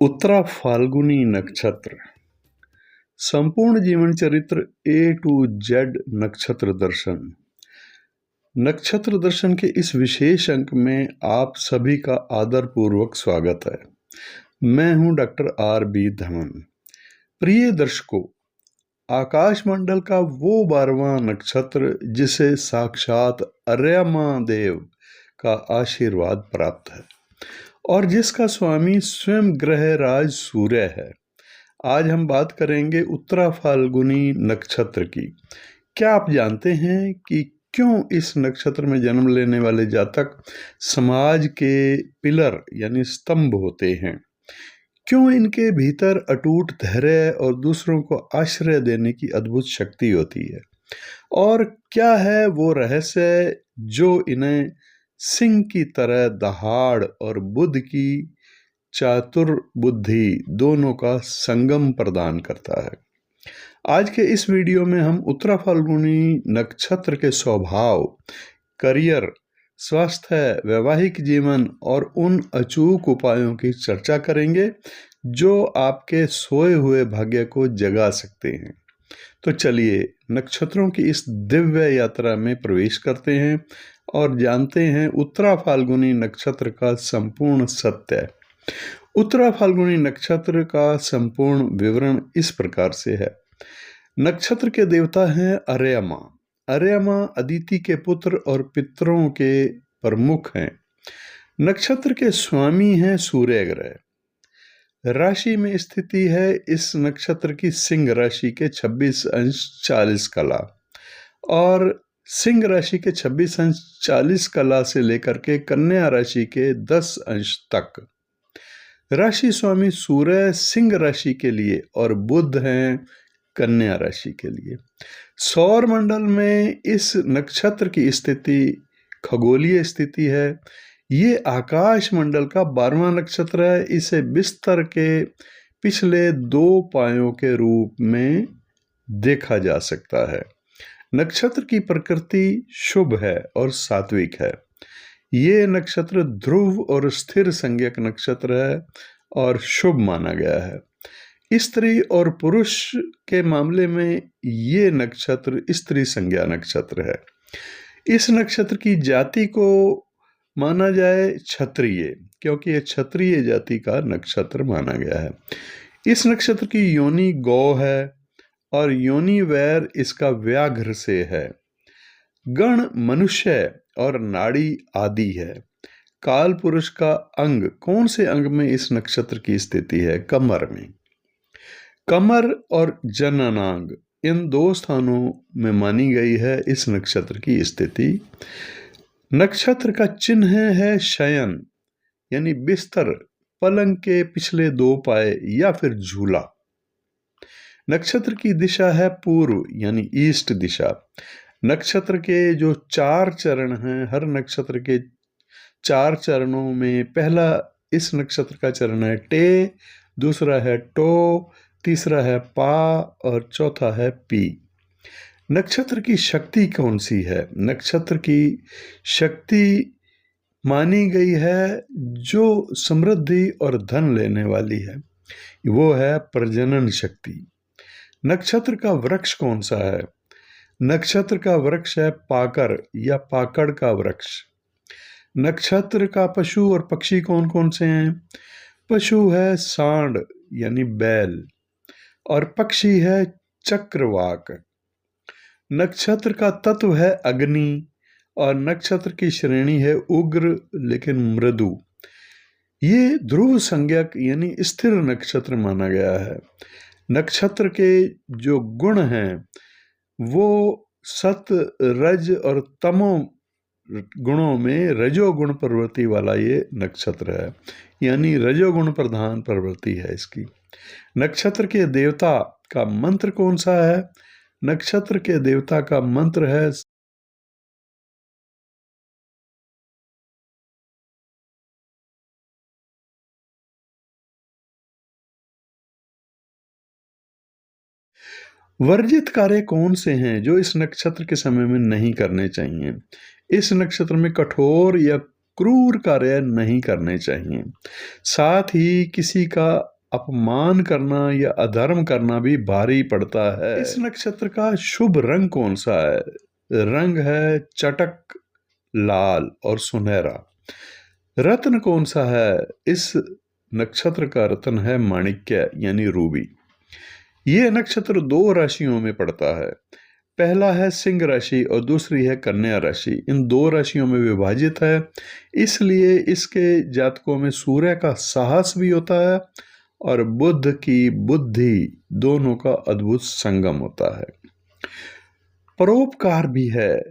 उत्तरा फाल्गुनी नक्षत्र संपूर्ण जीवन चरित्र ए टू जेड नक्षत्र दर्शन। नक्षत्र दर्शन के इस विशेष अंक में आप सभी का आदरपूर्वक स्वागत है। मैं हूं डॉक्टर आर बी धवन। प्रिय दर्शकों, आकाशमंडल का वो 12वां नक्षत्र जिसे साक्षात अर्यमा देव का आशीर्वाद प्राप्त है और जिसका स्वामी स्वयं ग्रह राज सूर्य है। आज हम बात करेंगे उत्तरा फाल्गुनी नक्षत्र की। क्या आप जानते हैं कि क्यों इस नक्षत्र में जन्म लेने वाले जातक समाज के पिलर यानी स्तंभ होते हैं? क्यों इनके भीतर अटूट धैर्य और दूसरों को आश्रय देने की अद्भुत शक्ति होती है? और क्या है वो रहस्य जो इन्हें सिंह की तरह दहाड़ और बुद्ध की चातुर बुद्धि दोनों का संगम प्रदान करता है? आज के इस वीडियो में हम उत्तरा फाल्गुनी नक्षत्र के स्वभाव, करियर, स्वास्थ्य, वैवाहिक जीवन और उन अचूक उपायों की चर्चा करेंगे जो आपके सोए हुए भाग्य को जगा सकते हैं। तो चलिए नक्षत्रों की इस दिव्य यात्रा में प्रवेश करते हैं और जानते हैं उत्तरा फाल्गुनी नक्षत्र का संपूर्ण सत्य। उत्तरा फाल्गुनी नक्षत्र का संपूर्ण विवरण इस प्रकार से है। नक्षत्र के देवता हैं अर्यमा। अर्यमा अदिति के पुत्र और पितरों के प्रमुख हैं। नक्षत्र के स्वामी हैं सूर्य ग्रह। राशि में स्थिति है इस नक्षत्र की सिंह राशि के 26 अंश 40 कला और सिंह राशि के 26 अंश 40 कला से लेकर के कन्या राशि के 10 अंश तक। राशि स्वामी सूर्य सिंह राशि के लिए और बुध हैं कन्या राशि के लिए। सौर मंडल में इस नक्षत्र की स्थिति खगोलीय स्थिति है। ये आकाश मंडल का 12वां नक्षत्र है। इसे बिस्तर के पिछले 2 पायों के रूप में देखा जा सकता है। नक्षत्र की प्रकृति शुभ है और सात्विक है। ये नक्षत्र ध्रुव और स्थिर संज्ञक नक्षत्र है और शुभ माना गया है। स्त्री और पुरुष के मामले में ये नक्षत्र स्त्री संज्ञा नक्षत्र है। इस नक्षत्र की जाति को माना जाए क्षत्रिय, क्योंकि यह क्षत्रिय जाति का नक्षत्र माना गया है। इस नक्षत्र की योनि गौ है और योनि वैर इसका व्याघ्र से है। गण मनुष्य और नाड़ी आदि है। काल पुरुष का अंग कौन से अंग में इस नक्षत्र की स्थिति है? कमर में। कमर और जननांग इन 2 स्थानों में मानी गई है इस नक्षत्र की स्थिति। नक्षत्र का चिन्ह है शयन यानी बिस्तर, पलंग के पिछले 2 पाए या फिर झूला। नक्षत्र की दिशा है पूर्व यानी ईस्ट दिशा। नक्षत्र के जो 4 चरण हैं, हर नक्षत्र के 4 चरणों में पहला इस नक्षत्र का चरण है टे, दूसरा है टो, तीसरा है पा और चौथा है पी। नक्षत्र की शक्ति कौन सी है? नक्षत्र की शक्ति मानी गई है जो समृद्धि और धन लेने वाली है, वो है प्रजनन शक्ति। नक्षत्र का वृक्ष कौन सा है? नक्षत्र का वृक्ष है पाकर या पाकड़ का वृक्ष। नक्षत्र का पशु और पक्षी कौन कौन से हैं? पशु है सांड यानी बैल और पक्षी है चक्रवाक। नक्षत्र का तत्व है अग्नि और नक्षत्र की श्रेणी है उग्र लेकिन मृदु। ये ध्रुव संज्ञक यानी स्थिर नक्षत्र माना गया है। नक्षत्र के जो गुण हैं वो सत, रज और तमो गुणों में रजोगुण प्रवृत्ति वाला ये नक्षत्र है, यानी रजोगुण प्रधान प्रवृत्ति है इसकी। नक्षत्र के देवता का मंत्र कौन सा है? नक्षत्र के देवता का मंत्र है वर्जित कार्य कौन से हैं जो इस नक्षत्र के समय में नहीं करने चाहिए? इस नक्षत्र में कठोर या क्रूर कार्य नहीं करने चाहिए। साथ ही किसी का अपमान करना या अधर्म करना भी भारी पड़ता है। इस नक्षत्र का शुभ रंग कौन सा है? रंग है चटक लाल और सुनहरा। रत्न कौन सा है? इस नक्षत्र का रत्न है माणिक्य यानी रूबी। यह नक्षत्र 2 राशियों में पड़ता है। पहला है सिंह राशि और दूसरी है कन्या राशि। इन 2 राशियों में विभाजित है, इसलिए इसके जातकों में सूर्य का साहस भी होता है और बुध की बुद्धि, दोनों का अद्भुत संगम होता है। परोपकार भी है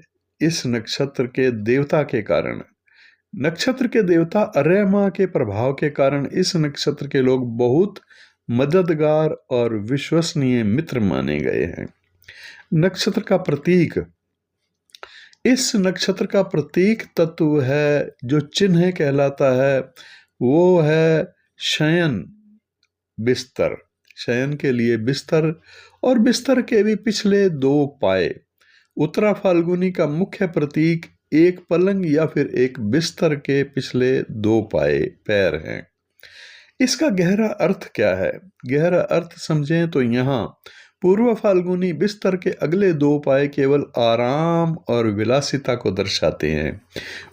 इस नक्षत्र के देवता के कारण। नक्षत्र के देवता अर्यमा के प्रभाव के कारण इस नक्षत्र के लोग बहुत मददगार और विश्वसनीय मित्र माने गए हैं। नक्षत्र का प्रतीक, इस नक्षत्र का प्रतीक तत्व है जो चिन्ह कहलाता है, वो है शयन बिस्तर। शयन के लिए बिस्तर और बिस्तर के भी पिछले 2 पाए। उत्तरा फाल्गुनी का मुख्य प्रतीक एक पलंग या फिर एक बिस्तर के पिछले 2 पाए पैर हैं। इसका गहरा अर्थ क्या है? गहरा अर्थ समझें तो यहाँ पूर्व फाल्गुनी बिस्तर के अगले 2 पाए केवल आराम और विलासिता को दर्शाते हैं,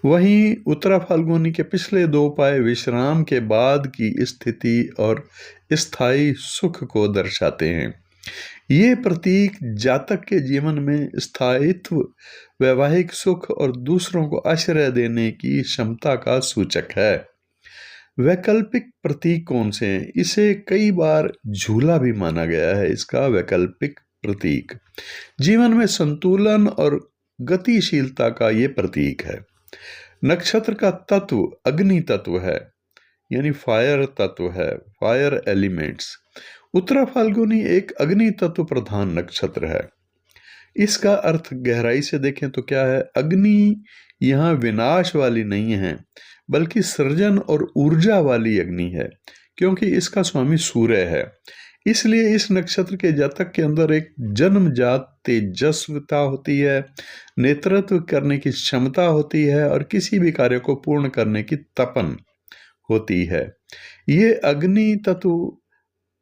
वहीं उत्तरा फाल्गुनी के पिछले 2 पाए विश्राम के बाद की स्थिति और स्थायी सुख को दर्शाते हैं। ये प्रतीक जातक के जीवन में स्थायित्व, वैवाहिक सुख और दूसरों को आश्रय देने की क्षमता का सूचक है। वैकल्पिक प्रतीक कौन से हैं? इसे कई बार झूला भी माना गया है। इसका वैकल्पिक प्रतीक जीवन में संतुलन और गतिशीलता का ये प्रतीक है। नक्षत्र का तत्व अग्नि तत्व है, यानी फायर तत्व है, फायर एलिमेंट्स। उत्तरा फाल्गुनी एक अग्नि तत्व प्रधान नक्षत्र है। इसका अर्थ गहराई से देखें तो क्या है? अग्नि यहाँ विनाश वाली नहीं है, बल्कि सृजन और ऊर्जा वाली अग्नि है, क्योंकि इसका स्वामी सूर्य है। इसलिए इस नक्षत्र के जातक के अंदर एक जन्मजात तेजस्विता होती है, नेतृत्व करने की क्षमता होती है और किसी भी कार्य को पूर्ण करने की तपन होती है। ये अग्नि तत्व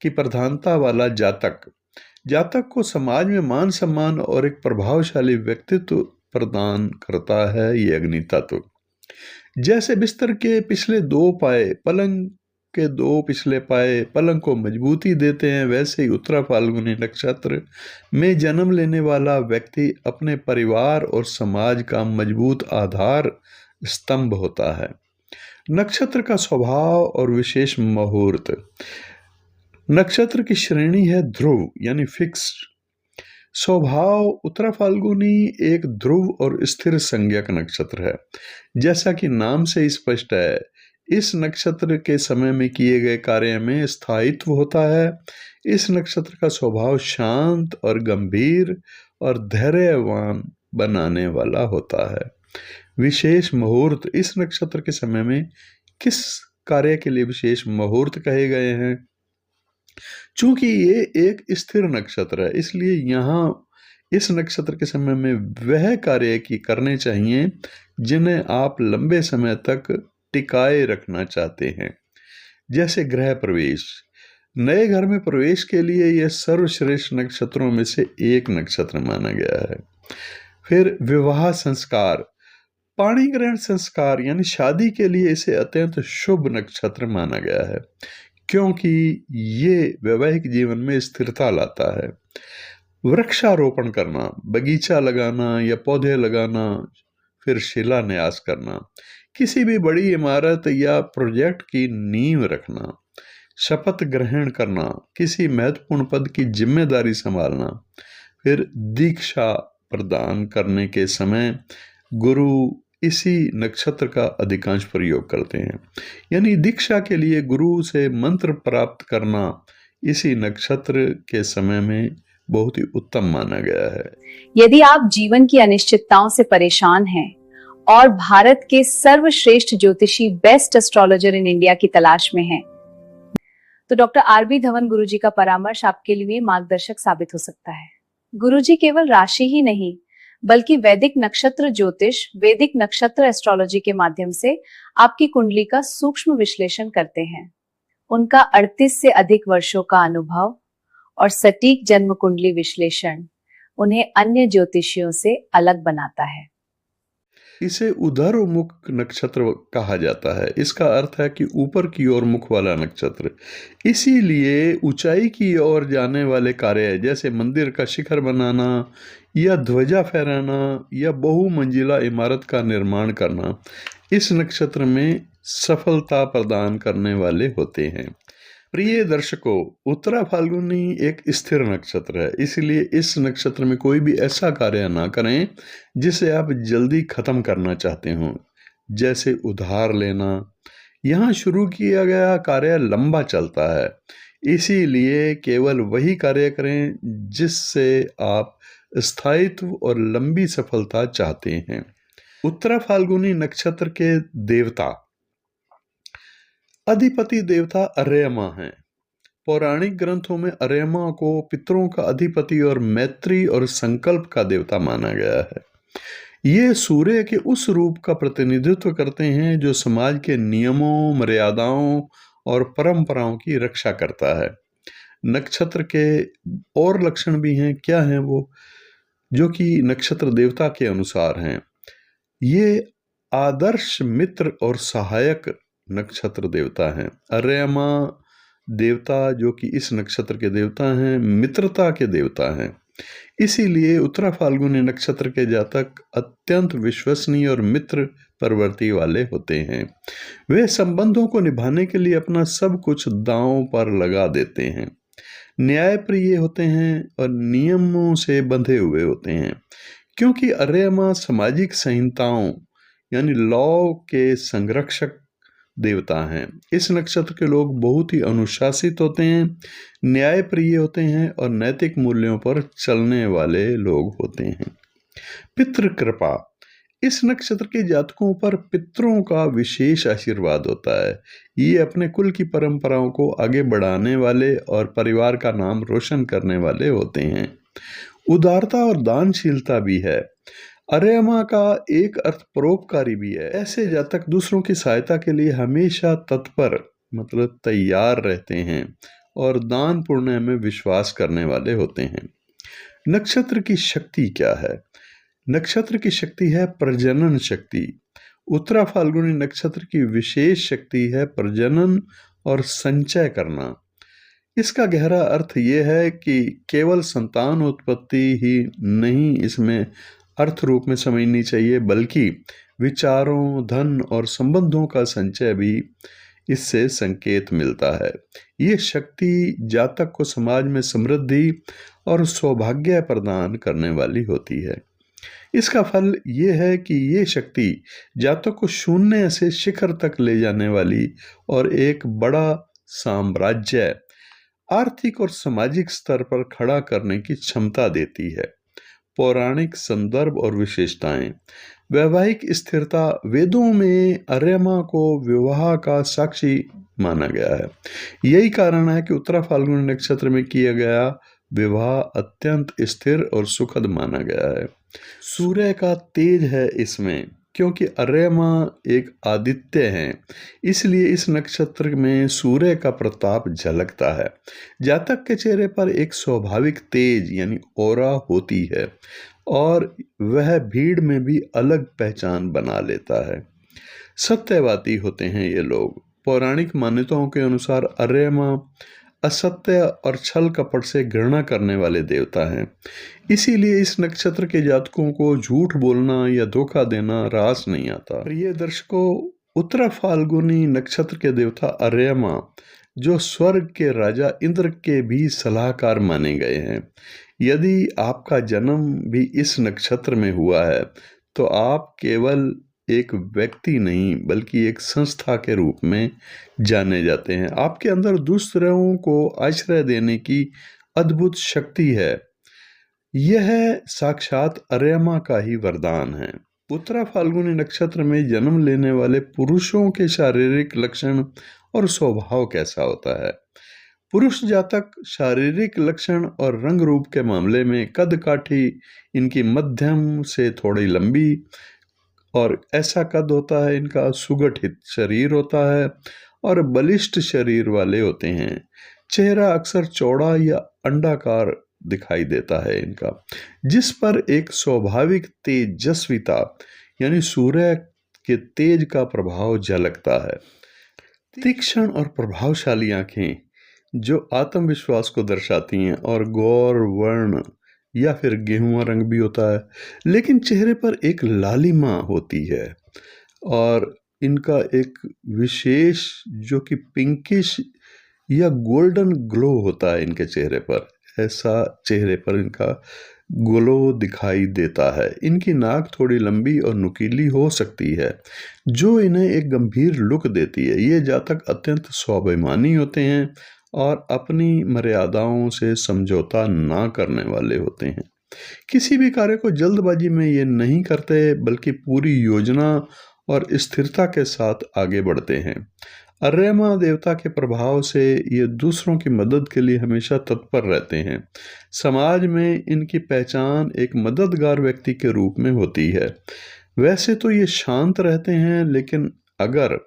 की प्रधानता वाला जातक को समाज में मान सम्मान और एक प्रभावशाली व्यक्तित्व प्रदान करता है। ये अग्नि तत्व जैसे बिस्तर के पिछले 2 पाए, पलंग के 2 पिछले पाए पलंग को मजबूती देते हैं, वैसे ही उत्तरा फाल्गुनी नक्षत्र में जन्म लेने वाला व्यक्ति अपने परिवार और समाज का मजबूत आधार स्तंभ होता है। नक्षत्र का स्वभाव और विशेष मुहूर्त। नक्षत्र की श्रेणी है ध्रुव यानी फिक्स्ड। स्वभाव उत्तरा फाल्गुनी एक ध्रुव और स्थिर संज्ञक नक्षत्र है। जैसा कि नाम से स्पष्ट है, इस नक्षत्र के समय में किए गए कार्य में स्थायित्व होता है। इस नक्षत्र का स्वभाव शांत और गंभीर और धैर्यवान बनाने वाला होता है। विशेष मुहूर्त, इस नक्षत्र के समय में किस कार्य के लिए विशेष मुहूर्त कहे गए हैं? चूंकि ये एक स्थिर नक्षत्र है, इसलिए यहाँ इस नक्षत्र के समय में वह कार्य की करने चाहिए जिन्हें आप लंबे समय तक टिकाए रखना चाहते हैं। जैसे गृह प्रवेश, नए घर में प्रवेश के लिए यह सर्वश्रेष्ठ नक्षत्रों में से एक नक्षत्र माना गया है। फिर विवाह संस्कार, पाणी ग्रहण संस्कार यानी शादी के लिए इसे अत्यंत शुभ नक्षत्र माना गया है, क्योंकि ये वैवाहिक जीवन में स्थिरता लाता है। वृक्षारोपण करना, बगीचा लगाना या पौधे लगाना, फिर शिलान्यास करना, किसी भी बड़ी इमारत या प्रोजेक्ट की नींव रखना, शपथ ग्रहण करना, किसी महत्वपूर्ण पद की जिम्मेदारी संभालना, फिर दीक्षा प्रदान करने के समय गुरु इसी नक्षत्र का अधिकांश प्रयोग करते हैं। यानी दीक्षा के लिए गुरु से मंत्र प्राप्त करना इसी नक्षत्र के समय में बहुत ही उत्तम माना गया है। यदि आप जीवन की अनिश्चितताओं से परेशान हैं और भारत के सर्वश्रेष्ठ ज्योतिषी, बेस्ट एस्ट्रोलॉजर इन इंडिया की तलाश में हैं, तो डॉक्टर आर.बी. धवन गुरुजी का परामर्श आपके लिए मार्गदर्शक साबित हो सकता है। गुरुजी केवल राशि ही नहीं बल्कि वैदिक नक्षत्र ज्योतिष, वैदिक नक्षत्र एस्ट्रोलॉजी के माध्यम से आपकी कुंडली का सूक्ष्म विश्लेषण करते हैं। उनका 38 से अधिक वर्षों का अनुभव और सटीक जन्म कुंडली विश्लेषण उन्हें अन्य ज्योतिषियों से अलग बनाता है। इसे उधर्मुख नक्षत्र कहा जाता है। इसका अर्थ है कि ऊपर की ओर मुख वाला नक्षत्र। इसीलिए ऊंचाई की ओर जाने वाले कार्य जैसे मंदिर का शिखर बनाना या ध्वजा फहराना या बहुमंजिला इमारत का निर्माण करना इस नक्षत्र में सफलता प्रदान करने वाले होते हैं। प्रिय दर्शकों, उत्तरा फाल्गुनी एक स्थिर नक्षत्र है, इसलिए इस नक्षत्र में कोई भी ऐसा कार्य ना करें जिसे आप जल्दी खत्म करना चाहते हो, जैसे उधार लेना। यहाँ शुरू किया गया कार्य लंबा चलता है, इसीलिए केवल वही कार्य करें जिससे आप स्थायित्व और लंबी सफलता चाहते हैं। उत्तरा फाल्गुनी नक्षत्र के देवता अधिपति देवता अर्यमा हैं। पौराणिक ग्रंथों में अर्यमा को पितरों का अधिपति और मैत्री और संकल्प का देवता माना गया है। ये सूर्य के उस रूप का प्रतिनिधित्व करते हैं जो समाज के नियमों, मर्यादाओं और परंपराओं की रक्षा करता है। नक्षत्र के और लक्षण भी हैं। क्या हैं वो? जो कि नक्षत्र देवता के अनुसार हैं। ये आदर्श मित्र और सहायक नक्षत्र देवता हैं। अर्यमा देवता जो कि इस नक्षत्र के देवता हैं, मित्रता के देवता हैं। इसीलिए उत्तरा फाल्गुनी नक्षत्र के जातक अत्यंत विश्वसनीय और मित्र प्रवृत्ति वाले होते हैं। वे संबंधों को निभाने के लिए अपना सब कुछ दांव पर लगा देते हैं। न्यायप्रिय होते हैं और नियमों से बंधे हुए होते हैं। क्योंकि अर्यमा सामाजिक संहिताओं यानी लॉ के संरक्षक देवता हैं, इस नक्षत्र के लोग बहुत ही अनुशासित होते हैं, न्यायप्रिय होते हैं और नैतिक मूल्यों पर चलने वाले लोग होते हैं। पितृ कृपा, इस नक्षत्र के जातकों पर पितरों का विशेष आशीर्वाद होता है। ये अपने कुल की परंपराओं को आगे बढ़ाने वाले और परिवार का नाम रोशन करने वाले होते हैं। उदारता और दानशीलता भी है। अर्यमा का एक अर्थ परोपकारी भी है। ऐसे जातक दूसरों की सहायता के लिए हमेशा तत्पर मतलब तैयार रहते हैं और दान पुण्य में विश्वास करने वाले होते हैं। नक्षत्र की शक्ति क्या है? नक्षत्र की शक्ति है प्रजनन शक्ति। उत्तरा फाल्गुनी नक्षत्र की विशेष शक्ति है प्रजनन और संचय करना। इसका गहरा अर्थ यह है कि केवल संतान उत्पत्ति ही नहीं इसमें अर्थ रूप में समझनी चाहिए, बल्कि विचारों, धन और संबंधों का संचय भी इससे संकेत मिलता है। ये शक्ति जातक को समाज में समृद्धि और सौभाग्य प्रदान करने वाली होती है। इसका फल ये है कि ये शक्ति जातक को शून्य से शिखर तक ले जाने वाली और एक बड़ा साम्राज्य आर्थिक और सामाजिक स्तर पर खड़ा करने की क्षमता देती है। पौराणिक संदर्भ और विशेषताएं, वैवाहिक स्थिरता, वेदों में अर्यमा को विवाह का साक्षी माना गया है। यही कारण है कि उत्तरा फाल्गुनी नक्षत्र में किया गया विवाह अत्यंत स्थिर और सुखद माना गया है। सूर्य का तेज है इसमें, क्योंकि अर्यमा एक आदित्य है, इसलिए इस नक्षत्र में सूर्य का प्रताप झलकता है। जातक के चेहरे पर एक स्वाभाविक तेज यानी ऑरा होती है और वह भीड़ में भी अलग पहचान बना लेता है। सत्यवादी होते हैं ये लोग। पौराणिक मान्यताओं के अनुसार अर्यमा असत्य और छल कपट से घृणा करने वाले देवता हैं। इसीलिए इस नक्षत्र के जातकों को झूठ बोलना या धोखा देना रास नहीं आता। प्रिय दर्शकों, उत्तरा फाल्गुनी नक्षत्र के देवता अर्यमा जो स्वर्ग के राजा इंद्र के भी सलाहकार माने गए हैं। यदि आपका जन्म भी इस नक्षत्र में हुआ है तो आप केवल एक व्यक्ति नहीं बल्कि एक संस्था के रूप में जाने जाते हैं। आपके अंदर दूसरों को आश्रय देने की अद्भुत शक्ति है। यह साक्षात अर्यमा का ही वरदान है। उत्तरा फाल्गुनी नक्षत्र में जन्म लेने वाले पुरुषों के शारीरिक लक्षण और स्वभाव कैसा होता है? पुरुष जातक शारीरिक लक्षण और रंग रूप के मामले में कद काठी इनकी मध्यम से थोड़ी लंबी और ऐसा कद होता है, इनका सुगठित शरीर होता है और बलिष्ठ शरीर वाले होते हैं। चेहरा अक्सर चौड़ा या अंडाकार दिखाई देता है इनका, जिस पर एक स्वाभाविक तेजस्विता यानी सूर्य के तेज का प्रभाव झलकता है। तीक्ष्ण और प्रभावशाली आंखें जो आत्मविश्वास को दर्शाती हैं और गौर वर्ण या फिर गेहुआ रंग भी होता है, लेकिन चेहरे पर एक लालिमा होती है और इनका एक विशेष जो कि पिंकिश या गोल्डन ग्लो होता है इनके चेहरे पर, ऐसा चेहरे पर इनका ग्लो दिखाई देता है। इनकी नाक थोड़ी लंबी और नुकीली हो सकती है जो इन्हें एक गंभीर लुक देती है। ये जातक अत्यंत स्वाभिमानी होते हैं और अपनी मर्यादाओं से समझौता ना करने वाले होते हैं। किसी भी कार्य को जल्दबाजी में ये नहीं करते, बल्कि पूरी योजना और स्थिरता के साथ आगे बढ़ते हैं। अर्यमा देवता के प्रभाव से ये दूसरों की मदद के लिए हमेशा तत्पर रहते हैं। समाज में इनकी पहचान एक मददगार व्यक्ति के रूप में होती है। वैसे तो ये शांत रहते हैं, लेकिन अगर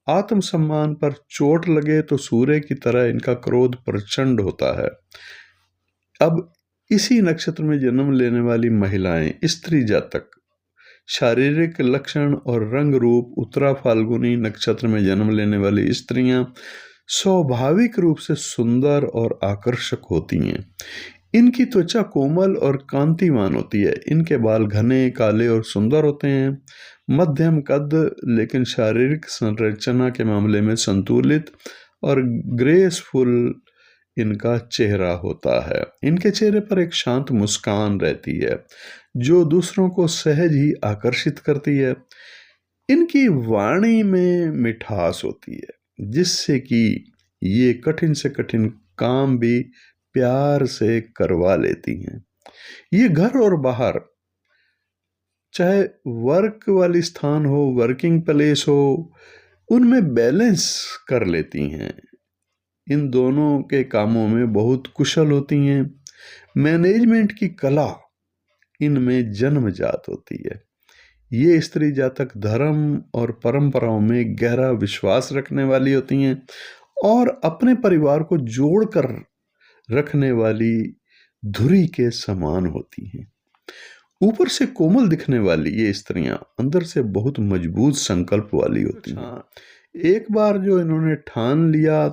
आत्मसम्मान पर चोट लगे तो सूर्य की तरह इनका क्रोध प्रचंड होता है। अब इसी नक्षत्र में जन्म लेने वाली महिलाएं, स्त्री जातक शारीरिक लक्षण और रंग रूप उत्तरा फाल्गुनी नक्षत्र में जन्म लेने वाली स्त्रियां स्वाभाविक रूप से सुंदर और आकर्षक होती हैं। इनकी त्वचा कोमल और कांतिमान होती है। इनके बाल घने, काले और सुंदर होते हैं। मध्यम कद, लेकिन शारीरिक संरचना के मामले में संतुलित और ग्रेसफुल इनका चेहरा होता है। इनके चेहरे पर एक शांत मुस्कान रहती है जो दूसरों को सहज ही आकर्षित करती है। इनकी वाणी में मिठास होती है, जिससे कि ये कठिन से कठिन काम भी प्यार से करवा लेती हैं। ये घर और बाहर, चाहे वर्क वाली स्थान हो, वर्किंग प्लेस हो, उनमें बैलेंस कर लेती हैं। इन दोनों के कामों में बहुत कुशल होती हैं। मैनेजमेंट की कला इनमें जन्मजात होती है। ये स्त्री जातक धर्म और परंपराओं में गहरा विश्वास रखने वाली होती हैं और अपने परिवार को जोड़कर रखने वाली धुरी के समान होती हैं। ऊपर से कोमल दिखने वाली ये स्त्रियां अंदर से बहुत मजबूत संकल्प वाली होती हैं। एक बार जो इन्होंने ठान लिया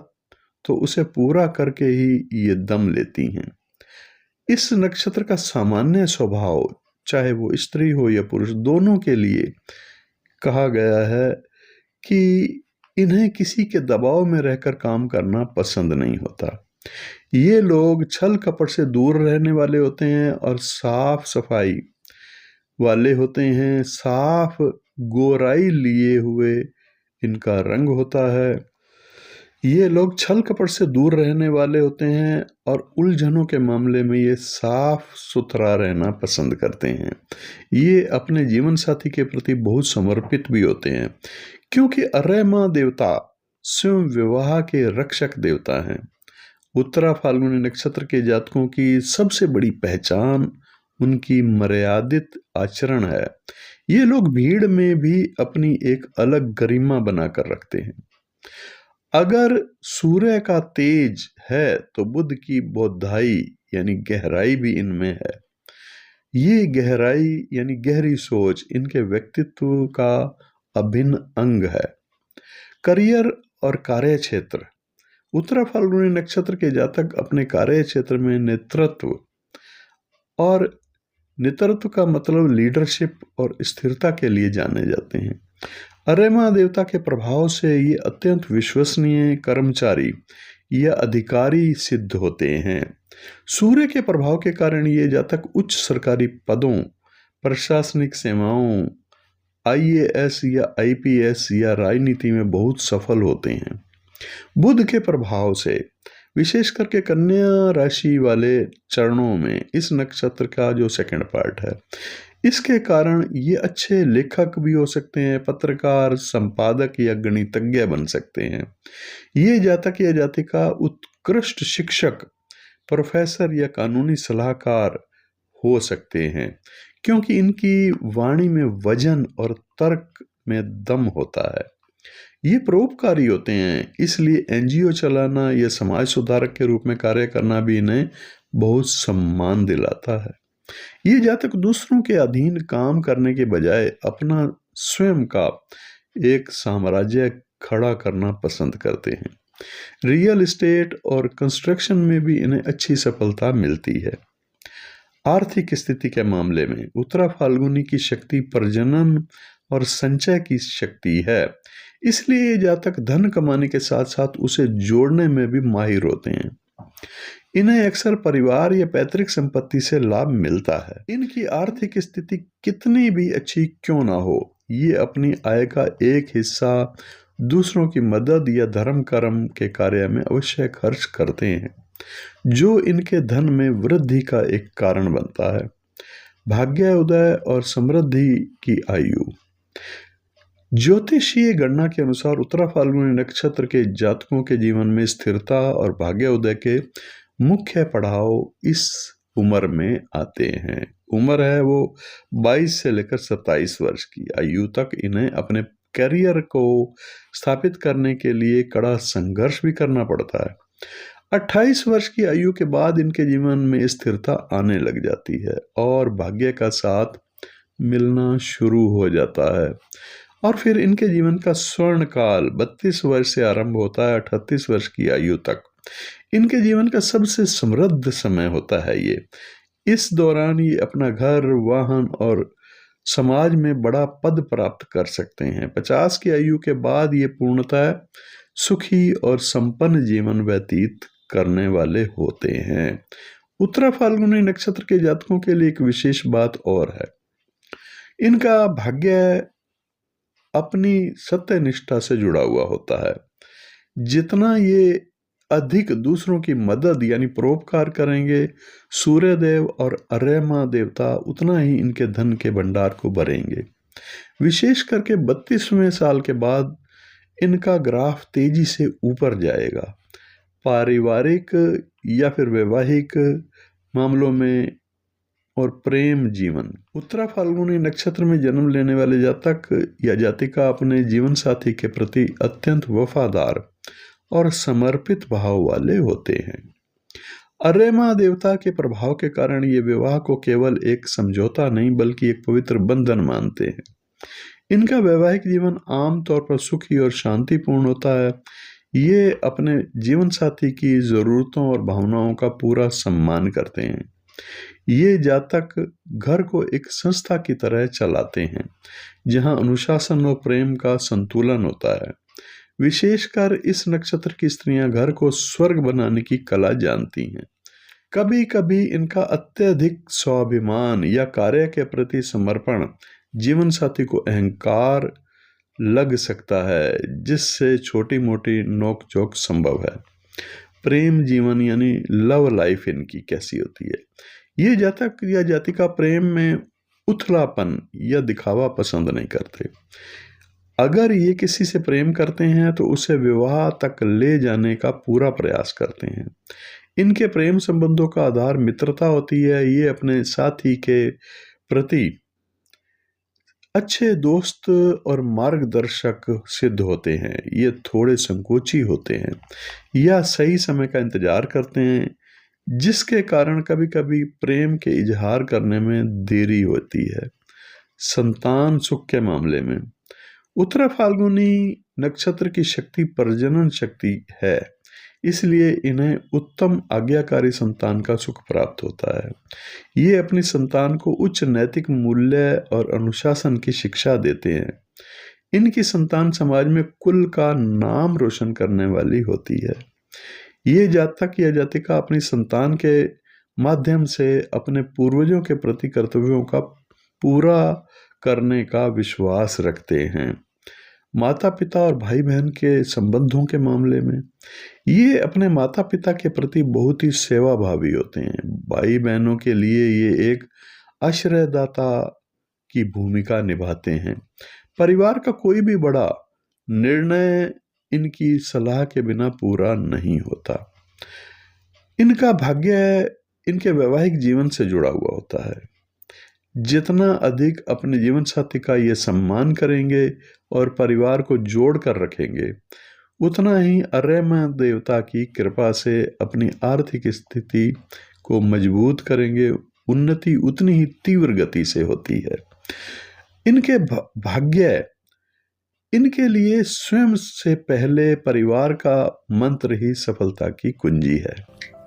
तो उसे पूरा करके ही ये दम लेती हैं। इस नक्षत्र का सामान्य स्वभाव, चाहे वो स्त्री हो या पुरुष, दोनों के लिए कहा गया है कि इन्हें किसी के दबाव में रहकर काम करना पसंद नहीं होता। ये लोग छल कपट से दूर रहने वाले होते हैं और साफ सफाई वाले होते हैं। साफ गोराई लिए हुए इनका रंग होता है। ये लोग छल कपट से दूर रहने वाले होते हैं और उलझनों के मामले में ये साफ सुथरा रहना पसंद करते हैं। ये अपने जीवन साथी के प्रति बहुत समर्पित भी होते हैं, क्योंकि अर्यमा देवता स्वयं विवाह के रक्षक देवता हैं। उत्तरा फाल्गुनी नक्षत्र के जातकों की सबसे बड़ी पहचान उनकी मर्यादित आचरण है। ये लोग भीड़ में भी अपनी एक अलग गरिमा बनाकर रखते हैं। अगर सूर्य का तेज है तो बुध की बोधाई यानी गहराई भी इनमें है। ये गहराई यानी गहरी सोच इनके व्यक्तित्व का अभिन्न अंग है। करियर और कार्य क्षेत्र, उत्तरा फाल्गुनी नक्षत्र के जातक अपने कार्य क्षेत्र में नेतृत्व, और नेतृत्व का मतलब लीडरशिप और स्थिरता के लिए जाने जाते हैं। अर्यमा देवता के प्रभाव से ये अत्यंत विश्वसनीय कर्मचारी या अधिकारी सिद्ध होते हैं। सूर्य के प्रभाव के कारण ये जातक उच्च सरकारी पदों, प्रशासनिक सेवाओं, IAS या IPS या राजनीति में बहुत सफल होते हैं। बुध के प्रभाव से विशेष करके कन्या राशि वाले चरणों में इस नक्षत्र का जो सेकंड पार्ट है, इसके कारण ये अच्छे लेखक भी हो सकते हैं, पत्रकार, संपादक या गणितज्ञ बन सकते हैं। ये जातक या जातिका उत्कृष्ट शिक्षक, प्रोफेसर या कानूनी सलाहकार हो सकते हैं, क्योंकि इनकी वाणी में वजन और तर्क में दम होता है। ये परोपकारी होते हैं, इसलिए एनजीओ चलाना या समाज सुधारक के रूप में कार्य करना भी इन्हें बहुत सम्मान दिलाता है। ये जातक दूसरों के अधीन काम करने के बजाय अपना स्वयं का एक साम्राज्य खड़ा करना पसंद करते हैं। रियल एस्टेट और कंस्ट्रक्शन में भी इन्हें अच्छी सफलता मिलती है। आर्थिक स्थिति के मामले में उत्तरा फाल्गुनी की शक्ति प्रजनन और संचय की शक्ति है, इसलिए ये जातक धन कमाने के साथ साथ उसे जोड़ने में भी माहिर होते हैं। इन्हें अक्सर परिवार या पैतृक संपत्ति से लाभ मिलता है। इनकी आर्थिक स्थिति कितनी भी अच्छी क्यों ना हो, ये अपनी आय का एक हिस्सा दूसरों की मदद या धर्म कर्म के कार्य में अवश्य खर्च करते हैं, जो इनके धन में वृद्धि का एक कारण बनता है। भाग्य उदय और समृद्धि की आयु। ज्योतिषीय गणना के अनुसार उत्तरा फाल्गुनी नक्षत्र के जातकों के जीवन में स्थिरता और भाग्य उदय के मुख्य पड़ाव इस उम्र में आते हैं। उम्र है वो 22 से लेकर 27 वर्ष की आयु तक। इन्हें अपने करियर को स्थापित करने के लिए कड़ा संघर्ष भी करना पड़ता है। 28 वर्ष की आयु के बाद इनके जीवन में स्थिरता आने लग जाती है और भाग्य का साथ मिलना शुरू हो जाता है, और फिर इनके जीवन का स्वर्ण काल 32 वर्ष से आरंभ होता है 38 वर्ष की आयु तक। इनके जीवन का सबसे समृद्ध समय होता है ये। इस दौरान ये अपना घर, वाहन और समाज में बड़ा पद प्राप्त कर सकते हैं। 50 की आयु के बाद ये पूर्णतः सुखी और संपन्न जीवन व्यतीत करने वाले होते हैं। उत्तरा फाल्गुनी नक्षत्र के जातकों के लिए एक विशेष बात और है। इनका भाग्य अपनी सत्यनिष्ठा से जुड़ा हुआ होता है। जितना ये अधिक दूसरों की मदद यानी परोपकार करेंगे, सूर्यदेव और अर्यमा देवता उतना ही इनके धन के भंडार को भरेंगे। विशेष करके 32वें साल के बाद इनका ग्राफ तेजी से ऊपर जाएगा। पारिवारिक या फिर वैवाहिक मामलों में और प्रेम जीवन। उत्तरा फाल्गुनी नक्षत्र में जन्म लेने वाले जातक या जातिका अपने जीवन साथी के प्रति अत्यंत वफादार और समर्पित भाव वाले होते हैं। अर्यमा देवता के प्रभाव के कारण ये विवाह को केवल एक समझौता नहीं बल्कि एक पवित्र बंधन मानते हैं। इनका वैवाहिक जीवन आमतौर पर सुखी और शांतिपूर्ण होता है। ये अपने जीवन साथी की जरूरतों और भावनाओं का पूरा सम्मान करते हैं। ये जातक घर को एक संस्था की तरह चलाते हैं, जहां अनुशासन और प्रेम का संतुलन होता है। विशेषकर इस नक्षत्र की स्त्रियां घर को स्वर्ग बनाने की कला जानती हैं। कभी कभी इनका अत्यधिक स्वाभिमान या कार्य के प्रति समर्पण जीवन साथी को अहंकार लग सकता है, जिससे छोटी मोटी नोकझोंक संभव है। प्रेम जीवन यानी लव लाइफ इनकी कैसी होती है। ये जातक या जातिका प्रेम में उथलापन या दिखावा पसंद नहीं करते। अगर ये किसी से प्रेम करते हैं तो उसे विवाह तक ले जाने का पूरा प्रयास करते हैं। इनके प्रेम संबंधों का आधार मित्रता होती है। ये अपने साथी के प्रति अच्छे दोस्त और मार्गदर्शक सिद्ध होते हैं। ये थोड़े संकोची होते हैं या सही समय का इंतजार करते हैं, जिसके कारण कभी कभी प्रेम के इजहार करने में देरी होती है। संतान सुख के मामले में उत्तरा फाल्गुनी नक्षत्र की शक्ति प्रजनन शक्ति है, इसलिए इन्हें उत्तम आज्ञाकारी संतान का सुख प्राप्त होता है। ये अपनी संतान को उच्च नैतिक मूल्य और अनुशासन की शिक्षा देते हैं। इनकी संतान समाज में कुल का नाम रोशन करने वाली होती है। ये जातक या जातिका अपनी संतान के माध्यम से अपने पूर्वजों के प्रति कर्तव्यों का पूरा करने का विश्वास रखते हैं। माता पिता और भाई बहन के संबंधों के मामले में ये अपने माता पिता के प्रति बहुत ही सेवाभावी होते हैं। भाई बहनों के लिए ये एक आश्रयदाता की भूमिका निभाते हैं। परिवार का कोई भी बड़ा निर्णय इनकी सलाह के बिना पूरा नहीं होता। इनका भाग्य इनके वैवाहिक जीवन से जुड़ा हुआ होता है। जितना अधिक अपने जीवन साथी का ये सम्मान करेंगे और परिवार को जोड़ कर रखेंगे, उतना ही अर्यमा देवता की कृपा से अपनी आर्थिक स्थिति को मजबूत करेंगे। उन्नति उतनी ही तीव्र गति से होती है। इनके भाग्य इनके लिए स्वयं से पहले परिवार का मंत्र ही सफलता की कुंजी है।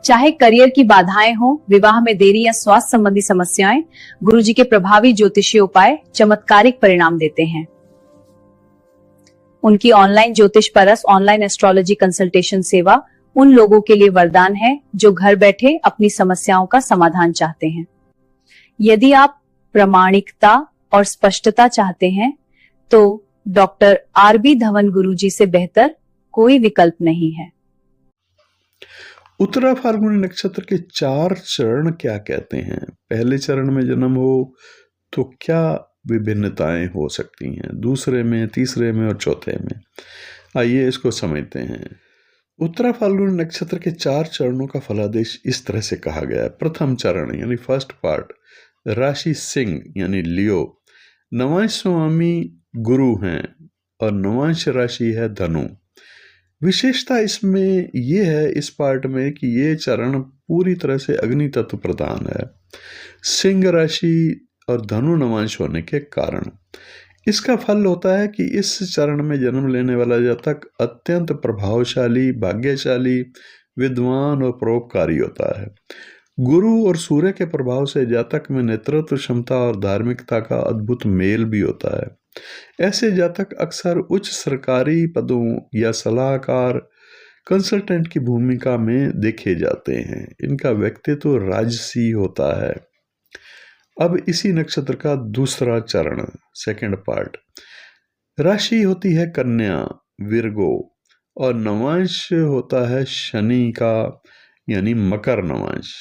चाहे करियर की बाधाएं हो, विवाह में देरी या स्वास्थ्य संबंधी समस्याएं, गुरुजी के प्रभावी ज्योतिषीय उपाय चमत्कारिक परिणाम देते हैं। उनकी ऑनलाइन ज्योतिष परस ऑनलाइन एस्ट्रोलॉजी कंसल्टेशन सेवा उन लोगों के लिए वरदान है जो घर बैठे अपनी समस्याओं का समाधान चाहते हैं। यदि आप प्रामाणिकता और स्पष्टता चाहते हैं तो डॉक्टर आरबी धवन गुरुजी से बेहतर कोई विकल्प नहीं है। उत्तरा फाल्गुनी नक्षत्र के 4 चरण क्या कहते हैं? पहले चरण में जन्म हो तो क्या विभिन्नताएं हो सकती हैं, दूसरे में, तीसरे में और चौथे में? आइए इसको समझते हैं। उत्तरा फाल्गुनी नक्षत्र के 4 चरणों का फलादेश इस तरह से कहा गया है। प्रथम चरण यानी फर्स्ट पार्ट, राशि सिंह यानी लियो, नवांश स्वामी गुरु हैं और नवांश राशि है धनु। विशेषता इसमें यह है इस पार्ट में कि ये चरण पूरी तरह से अग्नि तत्व प्रधान है, सिंह राशि और धनु नवांश होने के कारण। इसका फल होता है कि इस चरण में जन्म लेने वाला जातक अत्यंत प्रभावशाली, भाग्यशाली, विद्वान और परोपकारी होता है। गुरु और सूर्य के प्रभाव से जातक में नेतृत्व क्षमता और धार्मिकता का अद्भुत मेल भी होता है। ऐसे जातक अक्सर उच्च सरकारी पदों या सलाहकार, कंसल्टेंट की भूमिका में देखे जाते हैं। इनका व्यक्तित्व राजसी होता है। अब इसी नक्षत्र का दूसरा चरण, सेकंड पार्ट, राशि होती है कन्या विर्गो और नवांश होता है शनि का यानी मकर नवांश।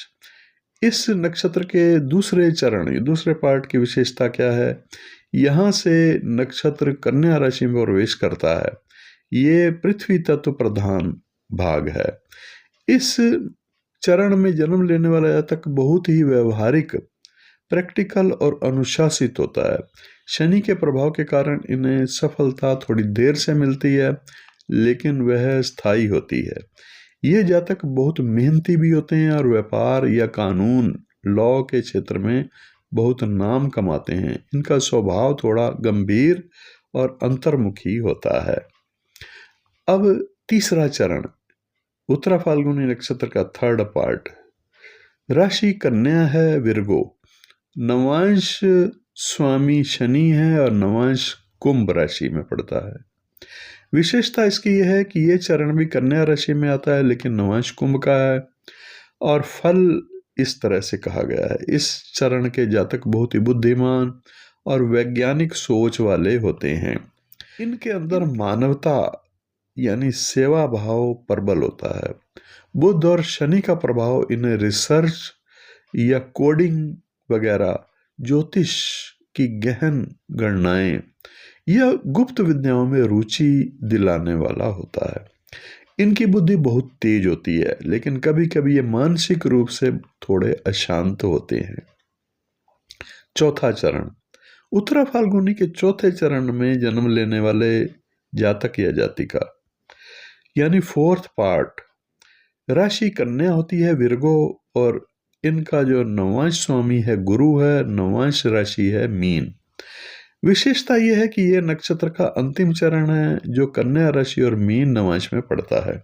इस नक्षत्र के दूसरे चरण, दूसरे पार्ट की विशेषता क्या है? यहाँ से नक्षत्र कन्या राशि में प्रवेश करता है। ये पृथ्वी तत्व प्रधान भाग है। इस चरण में जन्म लेने वाला जातक बहुत ही व्यवहारिक, प्रैक्टिकल और अनुशासित होता है। शनि के प्रभाव के कारण इन्हें सफलता थोड़ी देर से मिलती है, लेकिन वह स्थायी होती है। ये जातक बहुत मेहनती भी होते हैं और व्यापार या कानून, लॉ के क्षेत्र में बहुत नाम कमाते हैं। इनका स्वभाव थोड़ा गंभीर और अंतर्मुखी होता है। अब तीसरा चरण, उत्तरा फाल्गुनी नक्षत्र का थर्ड पार्ट, राशि कन्या है विर्गो, नवांश स्वामी शनि है और नवांश कुंभ राशि में पड़ता है। विशेषता इसकी यह है कि यह चरण भी कन्या राशि में आता है लेकिन नवांश कुंभ का है। और फल इस तरह से कहा गया है, इस चरण के जातक बहुत ही बुद्धिमान और वैज्ञानिक सोच वाले होते हैं। इनके अंदर मानवता यानी सेवा भाव प्रबल होता है। बुध और शनि का प्रभाव इन्हें रिसर्च या कोडिंग वगैरह, ज्योतिष की गहन गणनाएं या गुप्त विद्याओं में रुचि दिलाने वाला होता है। इनकी बुद्धि बहुत तेज होती है लेकिन कभी कभी ये मानसिक रूप से थोड़े अशांत होते हैं। चौथा चरण, उत्तरा फाल्गुनी के चौथे चरण में जन्म लेने वाले जातक या जातिका यानी फोर्थ पार्ट, राशि कन्या होती है विर्गो और इनका जो नवांश स्वामी है गुरु है, नवांश राशि है मीन। विशेषता यह है कि यह नक्षत्र का अंतिम चरण है जो कन्या राशि और मीन नवांश में पड़ता है।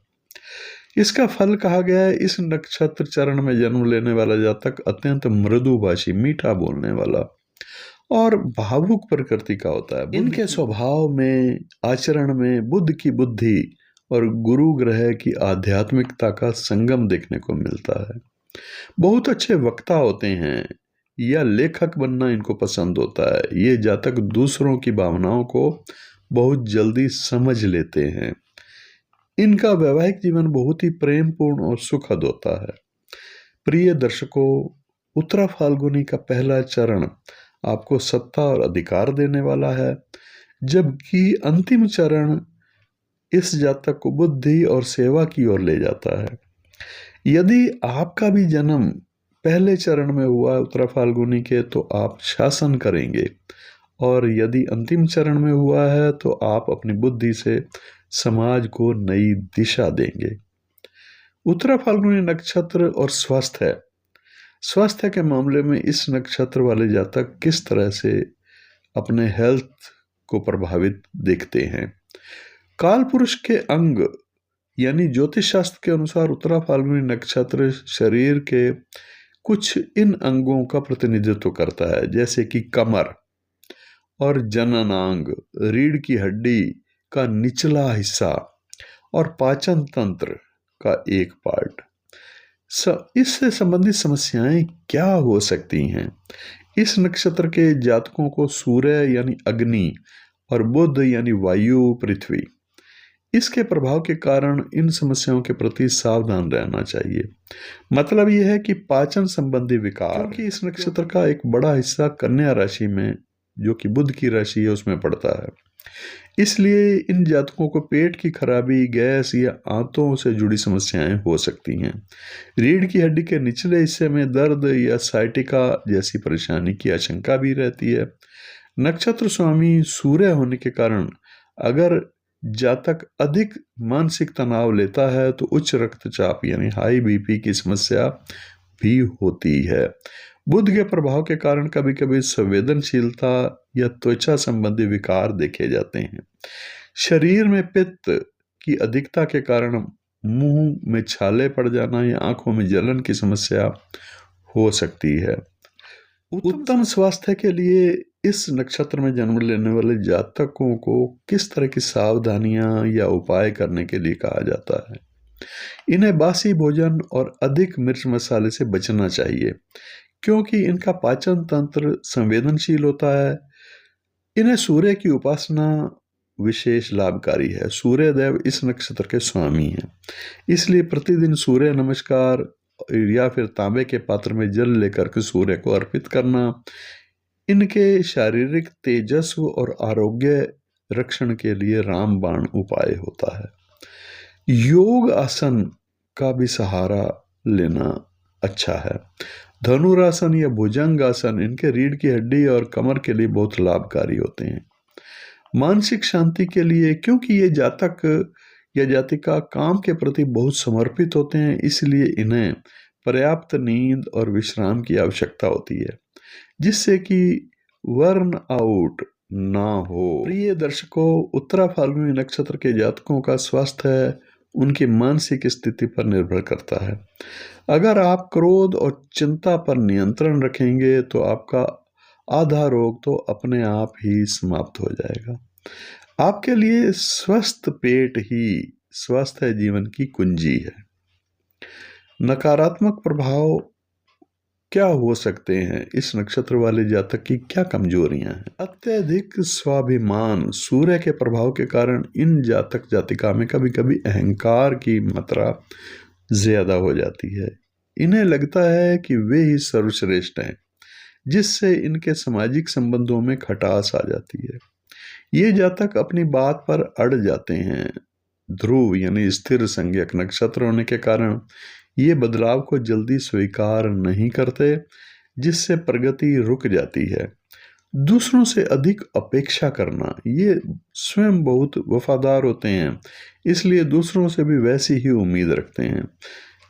इसका फल कहा गया है, इस नक्षत्र चरण में जन्म लेने वाला जातक अत्यंत मृदुभाषी, मीठा बोलने वाला और भावुक प्रकृति का होता है। इनके स्वभाव में, आचरण में बुद्ध की बुद्धि और गुरु ग्रह की आध्यात्मिकता का संगम देखने को मिलता है। बहुत अच्छे वक्ता होते हैं या लेखक बनना इनको पसंद होता है। ये जातक दूसरों की भावनाओं को बहुत जल्दी समझ लेते हैं। इनका वैवाहिक जीवन बहुत ही प्रेमपूर्ण और सुखद होता है। प्रिय दर्शकों, उत्तरा फाल्गुनी का पहला चरण आपको सत्ता और अधिकार देने वाला है, जबकि अंतिम चरण इस जातक को बुद्धि और सेवा की ओर ले जाता है। यदि आपका भी जन्म पहले चरण में हुआ उत्तरा फाल्गुनी के तो आप शासन करेंगे, और यदि अंतिम चरण में हुआ है तो आप अपनी बुद्धि से समाज को नई दिशा देंगे। उत्तरा फाल्गुनी नक्षत्र और स्वास्थ्य के मामले में इस नक्षत्र वाले जातक किस तरह से अपने हेल्थ को प्रभावित देखते हैं। काल पुरुष के अंग यानी ज्योतिष शास्त्र के अनुसार उत्तरा फाल्गुनी नक्षत्र शरीर के कुछ इन अंगों का प्रतिनिधित्व करता है, जैसे कि कमर और जननांग, रीढ़ की हड्डी का निचला हिस्सा और पाचन तंत्र का एक पार्ट। इससे संबंधित समस्याएं क्या हो सकती हैं। इस नक्षत्र के जातकों को सूर्य यानी अग्नि और बुध यानी वायु पृथ्वी, इसके प्रभाव के कारण इन समस्याओं के प्रति सावधान रहना चाहिए। मतलब यह है कि पाचन संबंधी विकार, क्योंकि इस नक्षत्र का एक बड़ा हिस्सा कन्या राशि में, जो कि बुध की राशि है, उसमें पड़ता है। इसलिए इन जातकों को पेट की खराबी, गैस या आंतों से जुड़ी समस्याएं हो सकती हैं। रीढ़ की हड्डी के निचले हिस्से में दर्द या साइटिका जैसी परेशानी की आशंका भी रहती है। नक्षत्र स्वामी सूर्य होने के कारण अगर जातक अधिक मानसिक तनाव लेता है तो उच्च रक्तचाप यानी हाई बीपी की समस्या भी होती है। बुध के प्रभाव के कारण कभी कभी संवेदनशीलता या त्वचा संबंधी विकार देखे जाते हैं। शरीर में पित्त की अधिकता के कारण मुंह में छाले पड़ जाना या आंखों में जलन की समस्या हो सकती है। उत्तम स्वास्थ्य के लिए इस नक्षत्र में जन्म लेने वाले जातकों को किस तरह की सावधानियां या उपाय करने के लिए कहा जाता है। इन्हें बासी भोजन और अधिक मिर्च मसाले से बचना चाहिए, क्योंकि इनका पाचन तंत्र संवेदनशील होता है। इन्हें सूर्य की उपासना विशेष लाभकारी है। सूर्य देव इस नक्षत्र के स्वामी हैं, इसलिए प्रतिदिन सूर्य नमस्कार या फिर तांबे के पात्र में जल लेकर के सूर्य को अर्पित करना इनके शारीरिक तेजस्व और आरोग्य रक्षण के लिए रामबाण उपाय होता है। योग आसन का भी सहारा लेना अच्छा है। धनुरासन या भुजंगासन इनके रीढ़ की हड्डी और कमर के लिए बहुत लाभकारी होते हैं। मानसिक शांति के लिए, क्योंकि ये जातक या जातिका काम के प्रति बहुत समर्पित होते हैं, इसलिए इन्हें पर्याप्त नींद और विश्राम की आवश्यकता होती है, जिससे कि वर्न आउट ना हो। प्रिय दर्शकों, उत्तरा फाल्गुनी नक्षत्र के जातकों का स्वास्थ्य उनकी मानसिक स्थिति पर निर्भर करता है। अगर आप क्रोध और चिंता पर नियंत्रण रखेंगे तो आपका आधा रोग तो अपने आप ही समाप्त हो जाएगा। आपके लिए स्वस्थ पेट ही स्वस्थ जीवन की कुंजी है। नकारात्मक प्रभाव क्या हो सकते हैं। इस नक्षत्र वाले जातक की क्या कमजोरियां हैं। अत्यधिक स्वाभिमान, सूर्य के प्रभाव के कारण इन जातक जातिका में कभी कभी अहंकार की मात्रा ज्यादा हो जाती है। इन्हें लगता है कि वे ही सर्वश्रेष्ठ हैं, जिससे इनके सामाजिक संबंधों में खटास आ जाती है। ये जातक अपनी बात पर अड़ जाते हैं। ध्रुव यानी स्थिर संज्ञक नक्षत्र होने के कारण ये बदलाव को जल्दी स्वीकार नहीं करते, जिससे प्रगति रुक जाती है। दूसरों से अधिक अपेक्षा करना, ये स्वयं बहुत वफादार होते हैं, इसलिए दूसरों से भी वैसी ही उम्मीद रखते हैं।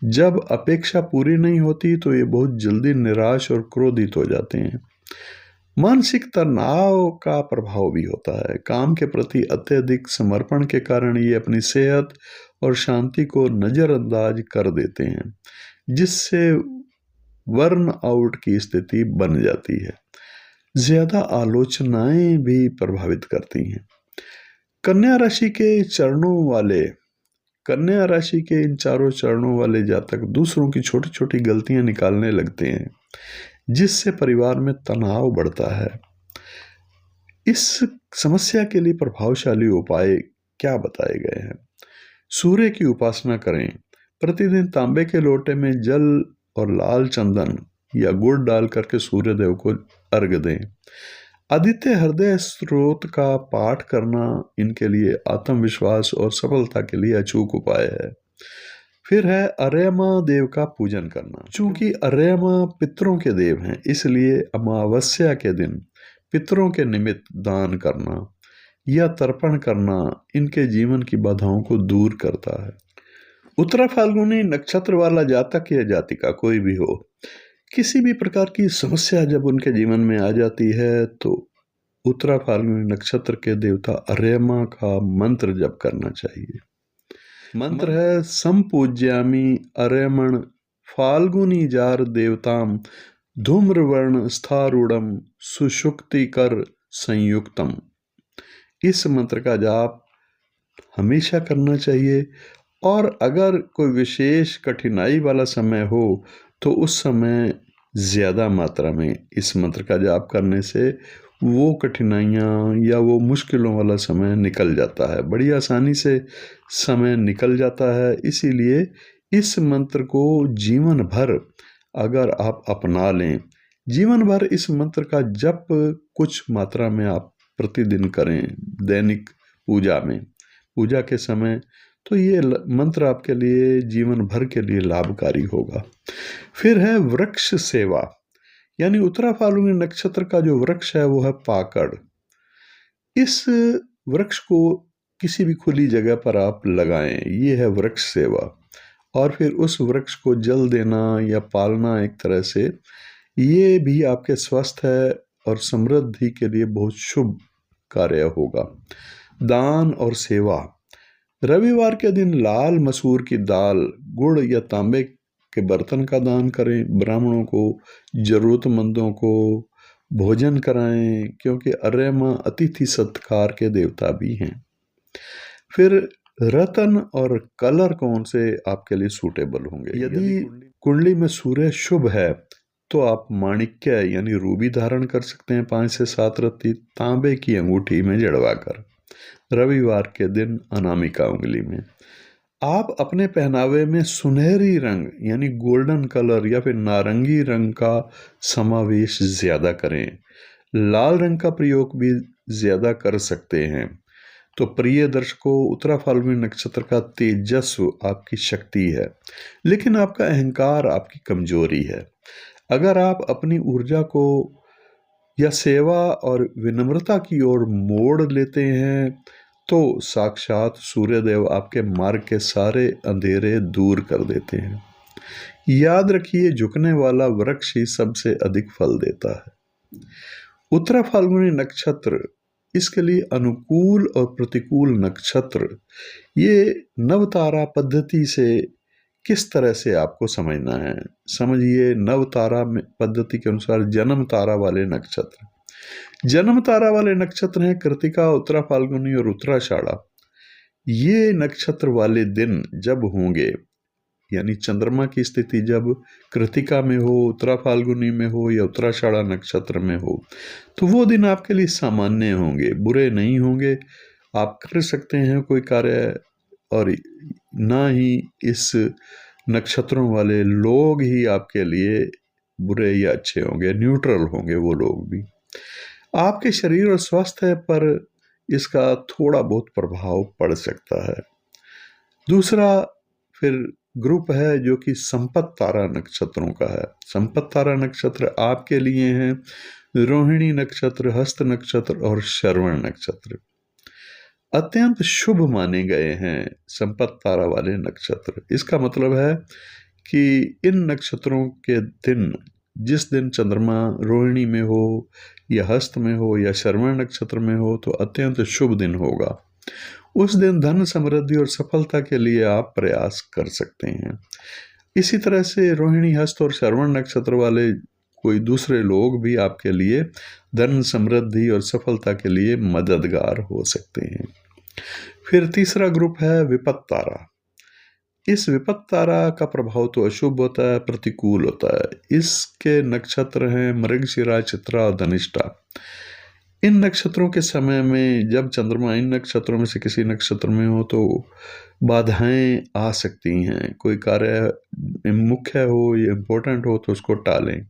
जब अपेक्षा पूरी नहीं होती तो ये बहुत जल्दी निराश और क्रोधित हो जाते हैं। मानसिक तनाव का प्रभाव भी होता है। काम के प्रति अत्यधिक समर्पण के कारण ये अपनी सेहत और शांति को नजरअंदाज कर देते हैं, जिससे बर्न आउट की स्थिति बन जाती है। ज्यादा आलोचनाएं भी प्रभावित करती हैं। कन्या राशि के इन चारों चरणों वाले जातक दूसरों की छोटी छोटी गलतियां निकालने लगते हैं, जिससे परिवार में तनाव बढ़ता है। इस समस्या के लिए प्रभावशाली उपाय क्या बताए गए हैं। सूर्य की उपासना करें। प्रतिदिन तांबे के लोटे में जल और लाल चंदन या गुड़ डाल करके सूर्य देव को अर्घ दें। आदित्य हृदय स्त्रोत का पाठ करना इनके लिए आत्मविश्वास और सफलता के लिए अचूक उपाय है। फिर है अर्यमा देव का पूजन करना। चूंकि अर्यमा पितरों के देव हैं, इसलिए अमावस्या के दिन पितरों के निमित्त दान करना या तर्पण करना इनके जीवन की बाधाओं को दूर करता है। उत्तरा फाल्गुनी नक्षत्र वाला जातक या जातिका कोई भी हो, किसी भी प्रकार की समस्या जब उनके जीवन में आ जाती है तो उत्तरा फाल्गुनी नक्षत्र के देवता अर्यमा का मंत्र जप करना चाहिए। मंत्र है संपूज्यामि अर्यमण फाल्गुनी जार देवताम धूम्रवर्ण स्थारूढ़म सुषुक्तिकर संयुक्तम। इस मंत्र का जाप हमेशा करना चाहिए, और अगर कोई विशेष कठिनाई वाला समय हो तो उस समय ज़्यादा मात्रा में इस मंत्र का जाप करने से वो कठिनाइयाँ या वो मुश्किलों वाला समय निकल जाता है, बड़ी आसानी से समय निकल जाता है। इसीलिए इस मंत्र को जीवन भर अगर आप अपना लें, जीवन भर इस मंत्र का जप कुछ मात्रा में आप प्रतिदिन करें, दैनिक पूजा के समय, तो ये मंत्र आपके लिए जीवन भर के लिए लाभकारी होगा। फिर है वृक्ष सेवा, यानी उत्तरा फाल्गुनी नक्षत्र का जो वृक्ष है वो है पाकड़। इस वृक्ष को किसी भी खुली जगह पर आप लगाएं, ये है वृक्ष सेवा। और फिर उस वृक्ष को जल देना या पालना एक तरह से, ये भी आपके स्वास्थ्य और समृद्धि के लिए बहुत शुभ कार्य होगा। दान और सेवा, रविवार के दिन लाल मसूर की दाल, गुड़ या तांबे के बर्तन का दान करें, ब्राह्मणों को, जरूरतमंदों को भोजन कराएं, क्योंकि अर्यमा अतिथि सत्कार के देवता भी हैं। फिर रतन और कलर कौन से आपके लिए सूटेबल होंगे? यदि कुंडली में सूर्य शुभ है तो आप माणिक्य यानी रूबी धारण कर सकते हैं 5 से 7 रत्ती तांबे की अंगूठी में जड़वाकर रविवार के दिन अनामिका उंगली में। आप अपने पहनावे में सुनहरी रंग यानी गोल्डन कलर या फिर नारंगी रंग का समावेश ज्यादा करें। लाल रंग का प्रयोग भी ज्यादा कर सकते हैं। तो प्रिय दर्शकों, उत्तरा फाल्गुनी नक्षत्र का तेजस्व आपकी शक्ति है, लेकिन आपका अहंकार आपकी कमजोरी है। अगर आप अपनी ऊर्जा को या सेवा और विनम्रता की ओर मोड़ लेते हैं तो साक्षात सूर्यदेव आपके मार्ग के सारे अंधेरे दूर कर देते हैं। याद रखिए, झुकने वाला वृक्ष ही सबसे अधिक फल देता है। उत्तरा फाल्गुनी नक्षत्र इसके लिए अनुकूल और प्रतिकूल नक्षत्र, ये नवतारा पद्धति से किस तरह से आपको समझना है। समझिए, नवतारा पद्धति के अनुसार जन्म तारा वाले नक्षत्र, जन्म तारा वाले नक्षत्र हैं कृतिका, उत्तरा फाल्गुनी और उत्तराषाढ़ा। ये नक्षत्र वाले दिन जब होंगे, यानी चंद्रमा की स्थिति जब कृतिका में हो, उत्तरा फाल्गुनी में हो या उत्तराषाढ़ा नक्षत्र में हो, तो वो दिन आपके लिए सामान्य होंगे, बुरे नहीं होंगे। आप कर सकते हैं कोई कार्य, और ना ही इस नक्षत्रों वाले लोग ही आपके लिए बुरे या अच्छे होंगे, न्यूट्रल होंगे वो लोग भी। आपके शरीर और स्वास्थ्य पर इसका थोड़ा बहुत प्रभाव पड़ सकता है। दूसरा फिर ग्रुप है जो कि संपत तारा नक्षत्रों का है। संपत तारा नक्षत्र आपके लिए हैं रोहिणी नक्षत्र, हस्त नक्षत्र और श्रवण नक्षत्र। अत्यंत शुभ माने गए हैं संपत तारा वाले नक्षत्र। इसका मतलब है कि इन नक्षत्रों के दिन, जिस दिन चंद्रमा रोहिणी में हो या हस्त में हो या श्रवण नक्षत्र में हो, तो अत्यंत शुभ दिन होगा। उस दिन धन, समृद्धि और सफलता के लिए आप प्रयास कर सकते हैं। इसी तरह से रोहिणी, हस्त और श्रवण नक्षत्र वाले कोई दूसरे लोग भी आपके लिए धन, समृद्धि और सफलता के लिए मददगार हो सकते हैं। फिर तीसरा ग्रुप है विपत्त तारा। इस विपत्त तारा का प्रभाव तो अशुभ होता है, प्रतिकूल होता है। इसके नक्षत्र हैं मृगशिरा, चित्रा और धनिष्ठा। इन नक्षत्रों के समय में जब चंद्रमा इन नक्षत्रों में से किसी नक्षत्र में हो तो बाधाएं आ सकती हैं। कोई कार्य मुख्य हो या इम्पोर्टेंट हो तो उसको टालें।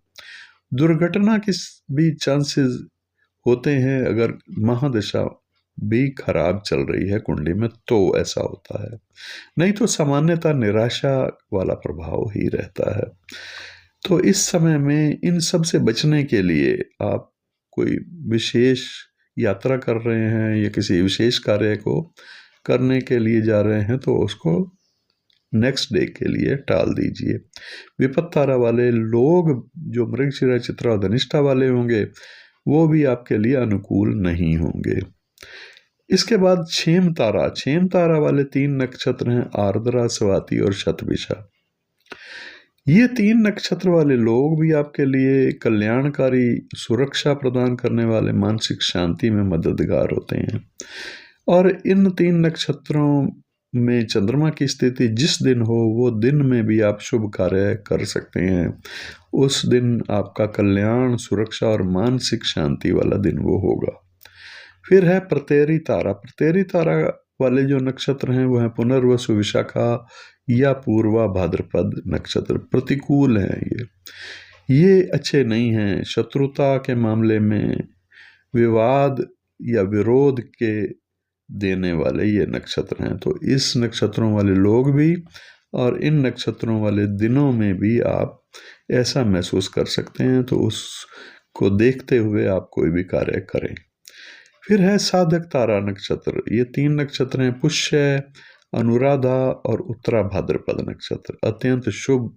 दुर्घटना के भी चांसेस होते हैं अगर महादशा भी खराब चल रही है कुंडली में तो ऐसा होता है, नहीं तो सामान्यतः निराशा वाला प्रभाव ही रहता है। तो इस समय में इन सब से बचने के लिए आप कोई विशेष यात्रा कर रहे हैं या किसी विशेष कार्य को करने के लिए जा रहे हैं तो उसको नेक्स्ट डे के लिए टाल दीजिए। विपत्त तारा वाले लोग जो मृगशिरा चित्रा और धनिष्ठा वाले होंगे वो भी आपके लिए अनुकूल नहीं होंगे। इसके बाद क्षेम तारा वाले 3 नक्षत्र हैं आर्द्रा, स्वाति और शतभिषा। ये 3 नक्षत्र वाले लोग भी आपके लिए कल्याणकारी, सुरक्षा प्रदान करने वाले, मानसिक शांति में मददगार होते हैं। और इन 3 नक्षत्रों में चंद्रमा की स्थिति जिस दिन हो वो दिन में भी आप शुभ कार्य कर सकते हैं। उस दिन आपका कल्याण, सुरक्षा और मानसिक शांति वाला दिन वो होगा। फिर है प्रतेरी तारा वाले जो नक्षत्र हैं वो हैं पुनर्वसु, विशाखा या पूर्वा भाद्रपद नक्षत्र। प्रतिकूल हैं ये अच्छे नहीं हैं। शत्रुता के मामले में, विवाद या विरोध के देने वाले ये नक्षत्र हैं। तो इस नक्षत्रों वाले लोग भी और इन नक्षत्रों वाले दिनों में भी आप ऐसा महसूस कर सकते हैं, तो उसको देखते हुए आप कोई भी कार्य करें। फिर है साधक तारा नक्षत्र। ये 3 नक्षत्र हैं पुष्य, अनुराधा और उत्तरा भाद्रपद नक्षत्र। अत्यंत शुभ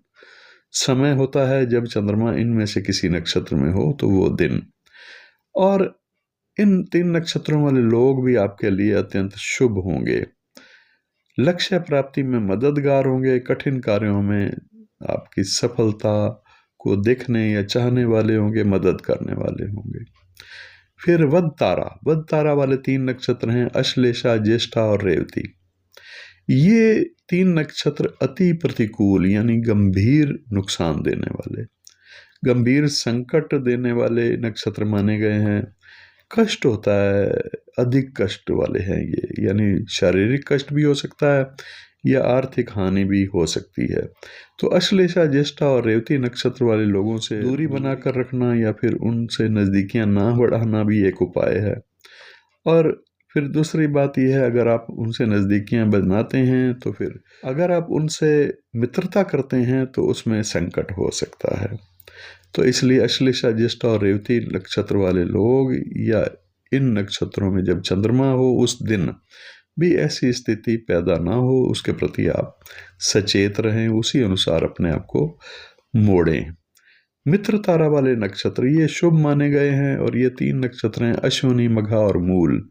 समय होता है जब चंद्रमा इनमें से किसी नक्षत्र में हो तो वो दिन। और इन 3 नक्षत्रों वाले लोग भी आपके लिए अत्यंत शुभ होंगे। लक्ष्य प्राप्ति में मददगार होंगे। कठिन कार्यों में आपकी सफलता को देखने या चाहने वाले होंगे, मदद करने वाले होंगे। फिर वद तारा वाले 3 नक्षत्र हैं अश्लेषा, ज्येष्ठा और रेवती। ये 3 नक्षत्र अति प्रतिकूल यानी गंभीर नुकसान देने वाले, गंभीर संकट देने वाले नक्षत्र माने गए हैं। कष्ट होता है, अधिक कष्ट वाले हैं ये, यानी शारीरिक कष्ट भी हो सकता है या आर्थिक हानि भी हो सकती है। तो अश्लेषा, ज्येष्ठा और रेवती नक्षत्र वाले लोगों से दूरी बनाकर रखना या फिर उनसे नज़दीकियां ना बढ़ाना भी एक उपाय है। और फिर दूसरी बात यह है, अगर आप उनसे नज़दीकियां बनाते हैं तो फिर अगर आप उनसे मित्रता करते हैं तो उसमें संकट हो सकता है। तो इसलिए अश्लेषा, ज्येष्ठा और रेवती नक्षत्र वाले लोग या इन नक्षत्रों में जब चंद्रमा हो उस दिन भी ऐसी स्थिति पैदा ना हो, उसके प्रति आप सचेत रहें, उसी अनुसार अपने आप को मोड़ें। मित्र तारा वाले नक्षत्र ये शुभ माने गए हैं और ये 3 नक्षत्र हैं अश्विनी, मघा और मूल।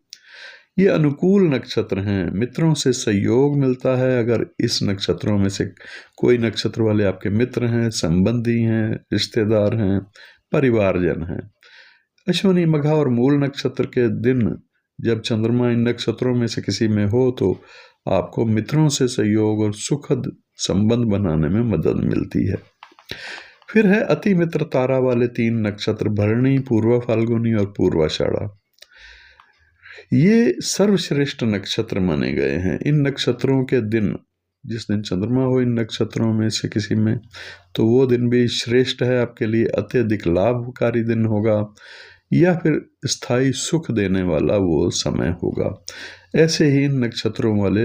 ये अनुकूल नक्षत्र हैं, मित्रों से सहयोग मिलता है। अगर इस नक्षत्रों में से कोई नक्षत्र वाले आपके मित्र हैं, संबंधी हैं, रिश्तेदार हैं, परिवारजन हैं। अश्विनी, मघा और मूल नक्षत्र के दिन जब चंद्रमा इन नक्षत्रों में से किसी में हो तो आपको मित्रों से सहयोग और सुखद संबंध बनाने में मदद मिलती है। फिर है अति मित्र तारा वाले 3 नक्षत्र भरणी, पूर्वा फाल्गुनी और पूर्वाषाढ़ा। ये सर्वश्रेष्ठ नक्षत्र माने गए हैं। इन नक्षत्रों के दिन, जिस दिन चंद्रमा हो इन नक्षत्रों में से किसी में, तो वो दिन भी श्रेष्ठ है आपके लिए। अत्यधिक लाभकारी दिन होगा या फिर स्थायी सुख देने वाला वो समय होगा। ऐसे ही इन नक्षत्रों वाले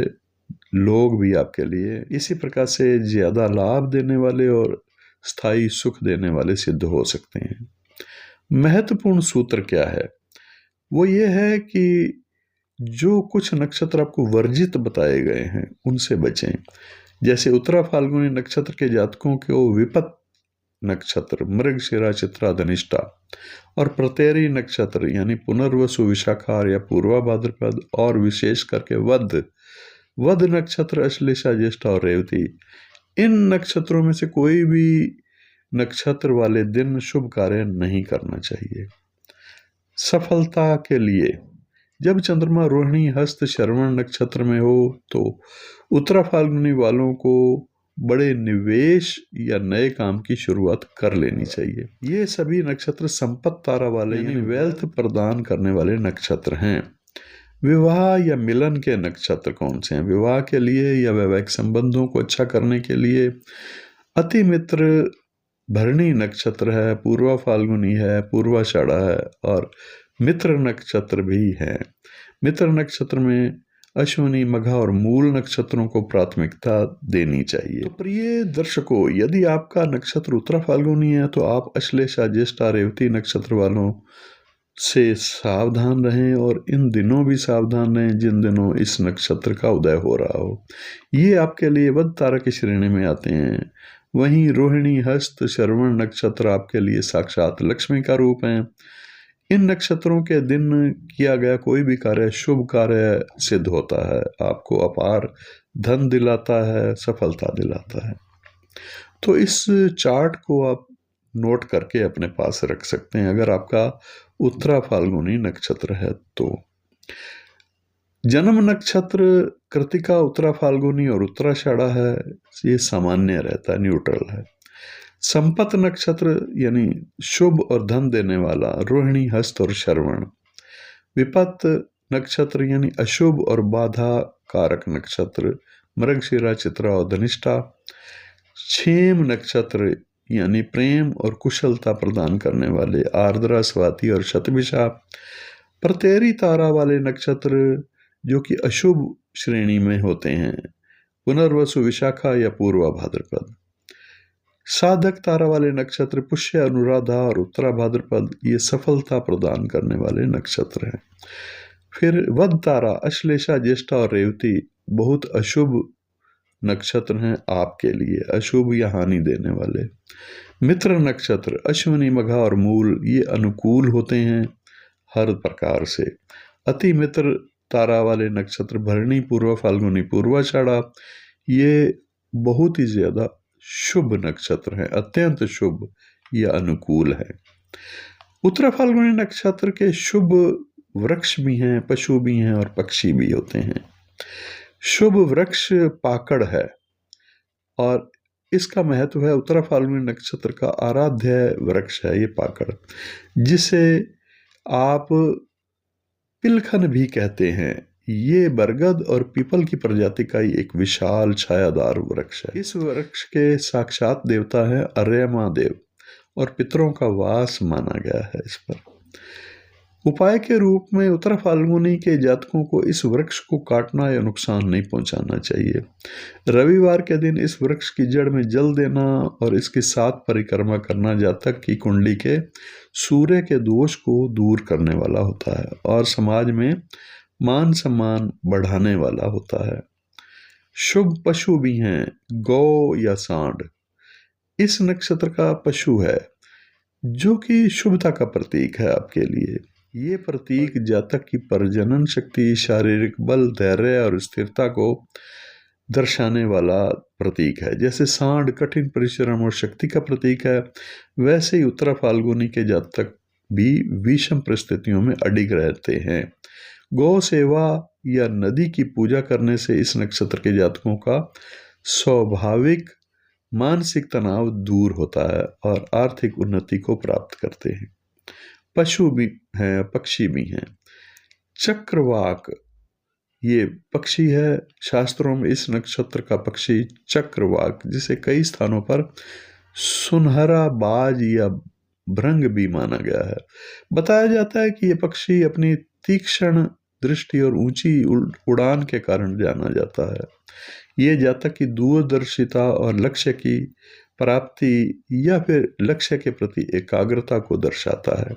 लोग भी आपके लिए इसी प्रकार से ज़्यादा लाभ देने वाले और स्थायी सुख देने वाले सिद्ध हो सकते हैं। महत्वपूर्ण सूत्र क्या है? वो ये है कि जो कुछ नक्षत्र आपको वर्जित बताए गए हैं उनसे बचें। जैसे उत्तरा फाल्गुनी नक्षत्र के जातकों को विपत्त नक्षत्र, मृगशिरा, चित्रा, धनिष्ठा और प्रतेरी नक्षत्र यानी पुनर्वसु, विशाखा या पूर्वा भाद्रपद और विशेष करके वद नक्षत्र, अश्लेषा, ज्येष्ठा और रेवती, इन नक्षत्रों में से कोई भी नक्षत्र वाले दिन शुभ कार्य नहीं करना चाहिए। सफलता के लिए जब चंद्रमा रोहिणी, हस्त, श्रवण नक्षत्र में हो तो उत्तरा फाल्गुनी वालों को बड़े निवेश या नए काम की शुरुआत कर लेनी चाहिए। ये सभी नक्षत्र संपत्त तारा वाले यानी वेल्थ प्रदान करने वाले नक्षत्र हैं। विवाह या मिलन के नक्षत्र कौन से हैं? विवाह के लिए या वैवाहिक संबंधों को अच्छा करने के लिए अति मित्र भरणी नक्षत्र है, पूर्वा फाल्गुनी है, पूर्वाषाढ़ा है और मित्र नक्षत्र भी है। मित्र नक्षत्र में अश्विनी, मघा और मूल नक्षत्रों को प्राथमिकता देनी चाहिए। तो प्रिय दर्शकों, यदि आपका नक्षत्र उत्तरा फाल्गुनी है तो आप अश्लेषा, ज्येष्ठा, रेवती नक्षत्र वालों से सावधान रहें और इन दिनों भी सावधान रहें जिन दिनों इस नक्षत्र का उदय हो रहा हो। ये आपके लिए वध तारा की श्रेणी में आते हैं। वहीं रोहिणी, हस्त, श्रवण नक्षत्र आपके लिए साक्षात लक्ष्मी का रूप है। इन नक्षत्रों के दिन किया गया कोई भी कार्य शुभ कार्य सिद्ध होता है, आपको अपार धन दिलाता है, सफलता दिलाता है। तो इस चार्ट को आप नोट करके अपने पास रख सकते हैं अगर आपका उत्तरा फाल्गुनी नक्षत्र है तो। जन्म नक्षत्र कृतिका, उत्तरा फाल्गुनी और उत्तराषाढ़ा है, ये सामान्य रहता है, न्यूट्रल है। संपत नक्षत्र यानी शुभ और धन देने वाला रोहिणी, हस्त और श्रवण। विपत नक्षत्र यानी अशुभ और बाधा कारक नक्षत्र मृगशिरा, चित्रा और धनिष्ठा। क्षेम नक्षत्र यानी प्रेम और कुशलता प्रदान करने वाले आर्द्रा, स्वाति और शतभिषा। प्रतेरी तारा वाले नक्षत्र जो कि अशुभ श्रेणी में होते हैं, पुनर्वसु, विशाखा या पूर्वा भाद्रपद। साधक तारा वाले नक्षत्र पुष्य, अनुराधा और उत्तरा भाद्रपद, ये सफलता प्रदान करने वाले नक्षत्र हैं। फिर वध तारा अश्लेषा, ज्येष्ठा और रेवती बहुत अशुभ नक्षत्र हैं आपके लिए, अशुभ या हानि देने वाले। मित्र नक्षत्र अश्विनी, मघा और मूल, ये अनुकूल होते हैं हर प्रकार से। अति मित्र तारा वाले नक्षत्र भरणी, पूर्वा फाल्गुनी, पूर्वाषाढ़ा, ये बहुत ही ज्यादा शुभ नक्षत्र हैं, अत्यंत शुभ या अनुकूल है। उत्तरा फाल्गुनी नक्षत्र के शुभ वृक्ष भी हैं, पशु भी हैं और पक्षी भी होते हैं। शुभ वृक्ष पाकड़ है और इसका महत्व है, उत्तरा फाल्गुनी नक्षत्र का आराध्य वृक्ष है ये पाकड़, जिसे आप पिलखन भी कहते हैं। ये बरगद और पीपल की प्रजाति का ही एक विशाल छायादार वृक्ष है। इस वृक्ष के साक्षात देवता है अर्यमा देव और पितरों का वास माना गया है इस पर। उपाय के रूप में उत्तरा फाल्गुनी के जातकों को इस वृक्ष को काटना या नुकसान नहीं पहुंचाना चाहिए। रविवार के दिन इस वृक्ष की जड़ में जल देना और इसकी 7 परिक्रमा करना जातक की कुंडली के सूर्य के दोष को दूर करने वाला होता है और समाज में मान सम्मान बढ़ाने वाला होता है। शुभ पशु भी हैं, गौ या सांड इस नक्षत्र का पशु है जो कि शुभता का प्रतीक है आपके लिए। ये प्रतीक जातक की प्रजनन शक्ति, शारीरिक बल, धैर्य और स्थिरता को दर्शाने वाला प्रतीक है। जैसे सांड कठिन परिश्रम और शक्ति का प्रतीक है, वैसे ही उत्तरा फाल्गुनी के जातक भी विषम परिस्थितियों में अडिग रहते हैं। गौ सेवा या नदी की पूजा करने से इस नक्षत्र के जातकों का स्वाभाविक मानसिक तनाव दूर होता है और आर्थिक उन्नति को प्राप्त करते हैं। पशु भी हैं, पक्षी भी हैं। चक्रवाक ये पक्षी है, शास्त्रों में इस नक्षत्र का पक्षी चक्रवाक, जिसे कई स्थानों पर सुनहरा बाज या भृंग भी माना गया है। बताया जाता है कि ये पक्षी अपनी तीक्ष्ण दृष्टि और ऊंची उड़ान के कारण जाना जाता है। ये जातक की दूरदर्शिता और लक्ष्य की प्राप्ति या फिर लक्ष्य के प्रति एकाग्रता को दर्शाता है।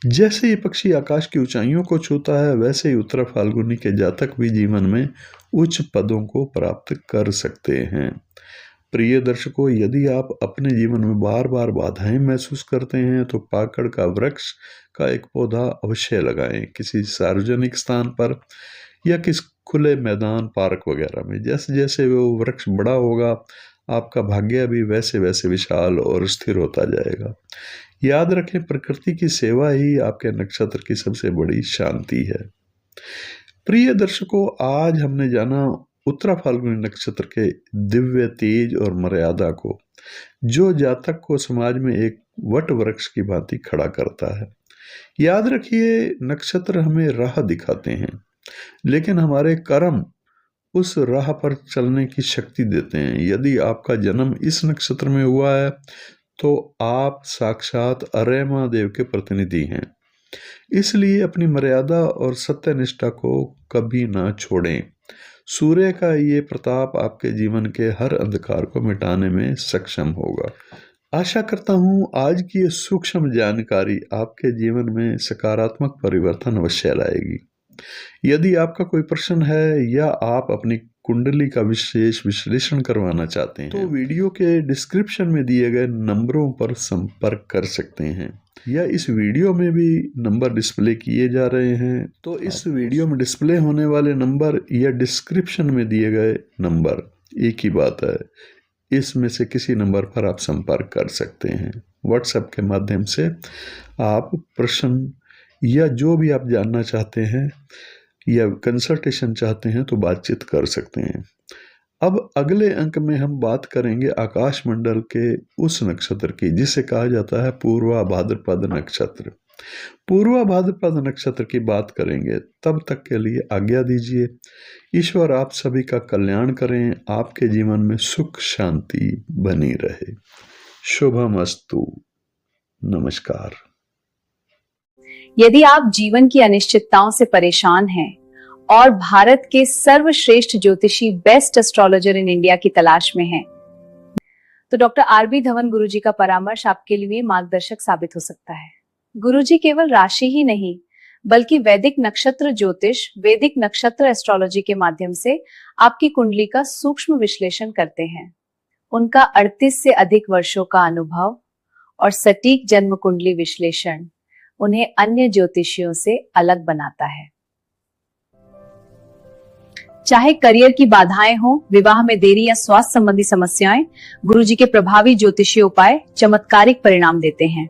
जैसे ये पक्षी आकाश की ऊंचाइयों को छूता है, वैसे ही उत्तरा फाल्गुनी के जातक भी जीवन में उच्च पदों को प्राप्त कर सकते हैं। प्रिय दर्शकों, यदि आप अपने जीवन में बार बार बाधाएं महसूस करते हैं तो पाकड़ का वृक्ष का एक पौधा अवश्य लगाएं किसी सार्वजनिक स्थान पर या किस खुले मैदान, पार्क वगैरह में। जैसे जैसे वो वृक्ष बड़ा होगा, आपका भाग्य भी वैसे वैसे विशाल और स्थिर होता जाएगा। याद रखें, प्रकृति की सेवा ही आपके नक्षत्र की सबसे बड़ी शांति है। प्रिय दर्शकों, आज हमने जाना उत्तरा फाल्गुनी नक्षत्र के दिव्य तेज और मर्यादा को, जो जातक को समाज में एक वट वृक्ष की भांति खड़ा करता है। याद रखिए, नक्षत्र हमें राह दिखाते हैं, लेकिन हमारे कर्म उस राह पर चलने की शक्ति देते हैं। यदि आपका जन्म इस नक्षत्र में हुआ है तो आप साक्षात अर्यमा देव के प्रतिनिधि हैं। इसलिए अपनी मर्यादा और सत्यनिष्ठा को कभी ना छोड़ें। सूर्य का ये प्रताप आपके जीवन के हर अंधकार को मिटाने में सक्षम होगा। आशा करता हूँ आज की ये सूक्ष्म जानकारी आपके जीवन में सकारात्मक परिवर्तन अवश्य लाएगी। यदि आपका कोई प्रश्न है या आप अपनी कुंडली का विशेष विश्लेषण करवाना चाहते हैं तो वीडियो के डिस्क्रिप्शन में दिए गए नंबरों पर संपर्क कर सकते हैं, या इस वीडियो में भी नंबर डिस्प्ले किए जा रहे हैं। तो इस वीडियो में डिस्प्ले होने वाले नंबर या डिस्क्रिप्शन में दिए गए नंबर एक ही बात है, इसमें से किसी नंबर पर आप संपर्क कर सकते हैं। व्हाट्सएप के माध्यम से आप प्रश्न या जो भी आप जानना चाहते हैं या कंसल्टेशन चाहते हैं तो बातचीत कर सकते हैं। अब अगले अंक में हम बात करेंगे आकाश मंडल के उस नक्षत्र की जिसे कहा जाता है पूर्वा भाद्रपद नक्षत्र। पूर्वा भाद्रपद नक्षत्र की बात करेंगे, तब तक के लिए आज्ञा दीजिए। ईश्वर आप सभी का कल्याण करें, आपके जीवन में सुख शांति बनी रहे। शुभमस्तु। नमस्कार। यदि आप जीवन की अनिश्चितताओं से परेशान हैं और भारत के सर्वश्रेष्ठ ज्योतिषी बेस्ट एस्ट्रोलॉजर इन इंडिया की तलाश में हैं, तो डॉक्टर आरबी धवन गुरुजी का परामर्श आपके लिए मार्गदर्शक साबित हो सकता है। गुरुजी केवल राशि ही नहीं बल्कि वैदिक नक्षत्र ज्योतिष, वैदिक नक्षत्र एस्ट्रोलॉजी के माध्यम से आपकी कुंडली का सूक्ष्म विश्लेषण करते हैं। उनका 38 से अधिक वर्षों का अनुभव और सटीक जन्म कुंडली विश्लेषण उन्हें अन्य ज्योतिषियों से अलग बनाता है। चाहे करियर की बाधाएं हो, विवाह में देरी या स्वास्थ्य संबंधी समस्याएं, गुरुजी के प्रभावी ज्योतिषीय उपाय चमत्कारिक परिणाम देते हैं।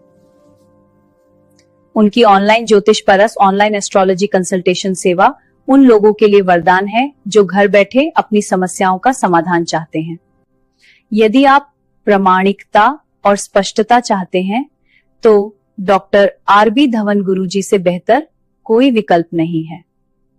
उनकी ऑनलाइन ज्योतिष परस, ऑनलाइन एस्ट्रोलॉजी कंसल्टेशन सेवा उन लोगों के लिए वरदान है जो घर बैठे अपनी समस्याओं का समाधान चाहते हैं। यदि आप प्रामाणिकता और स्पष्टता चाहते हैं तो डॉक्टर आरबी धवन गुरुजी से बेहतर कोई विकल्प नहीं है।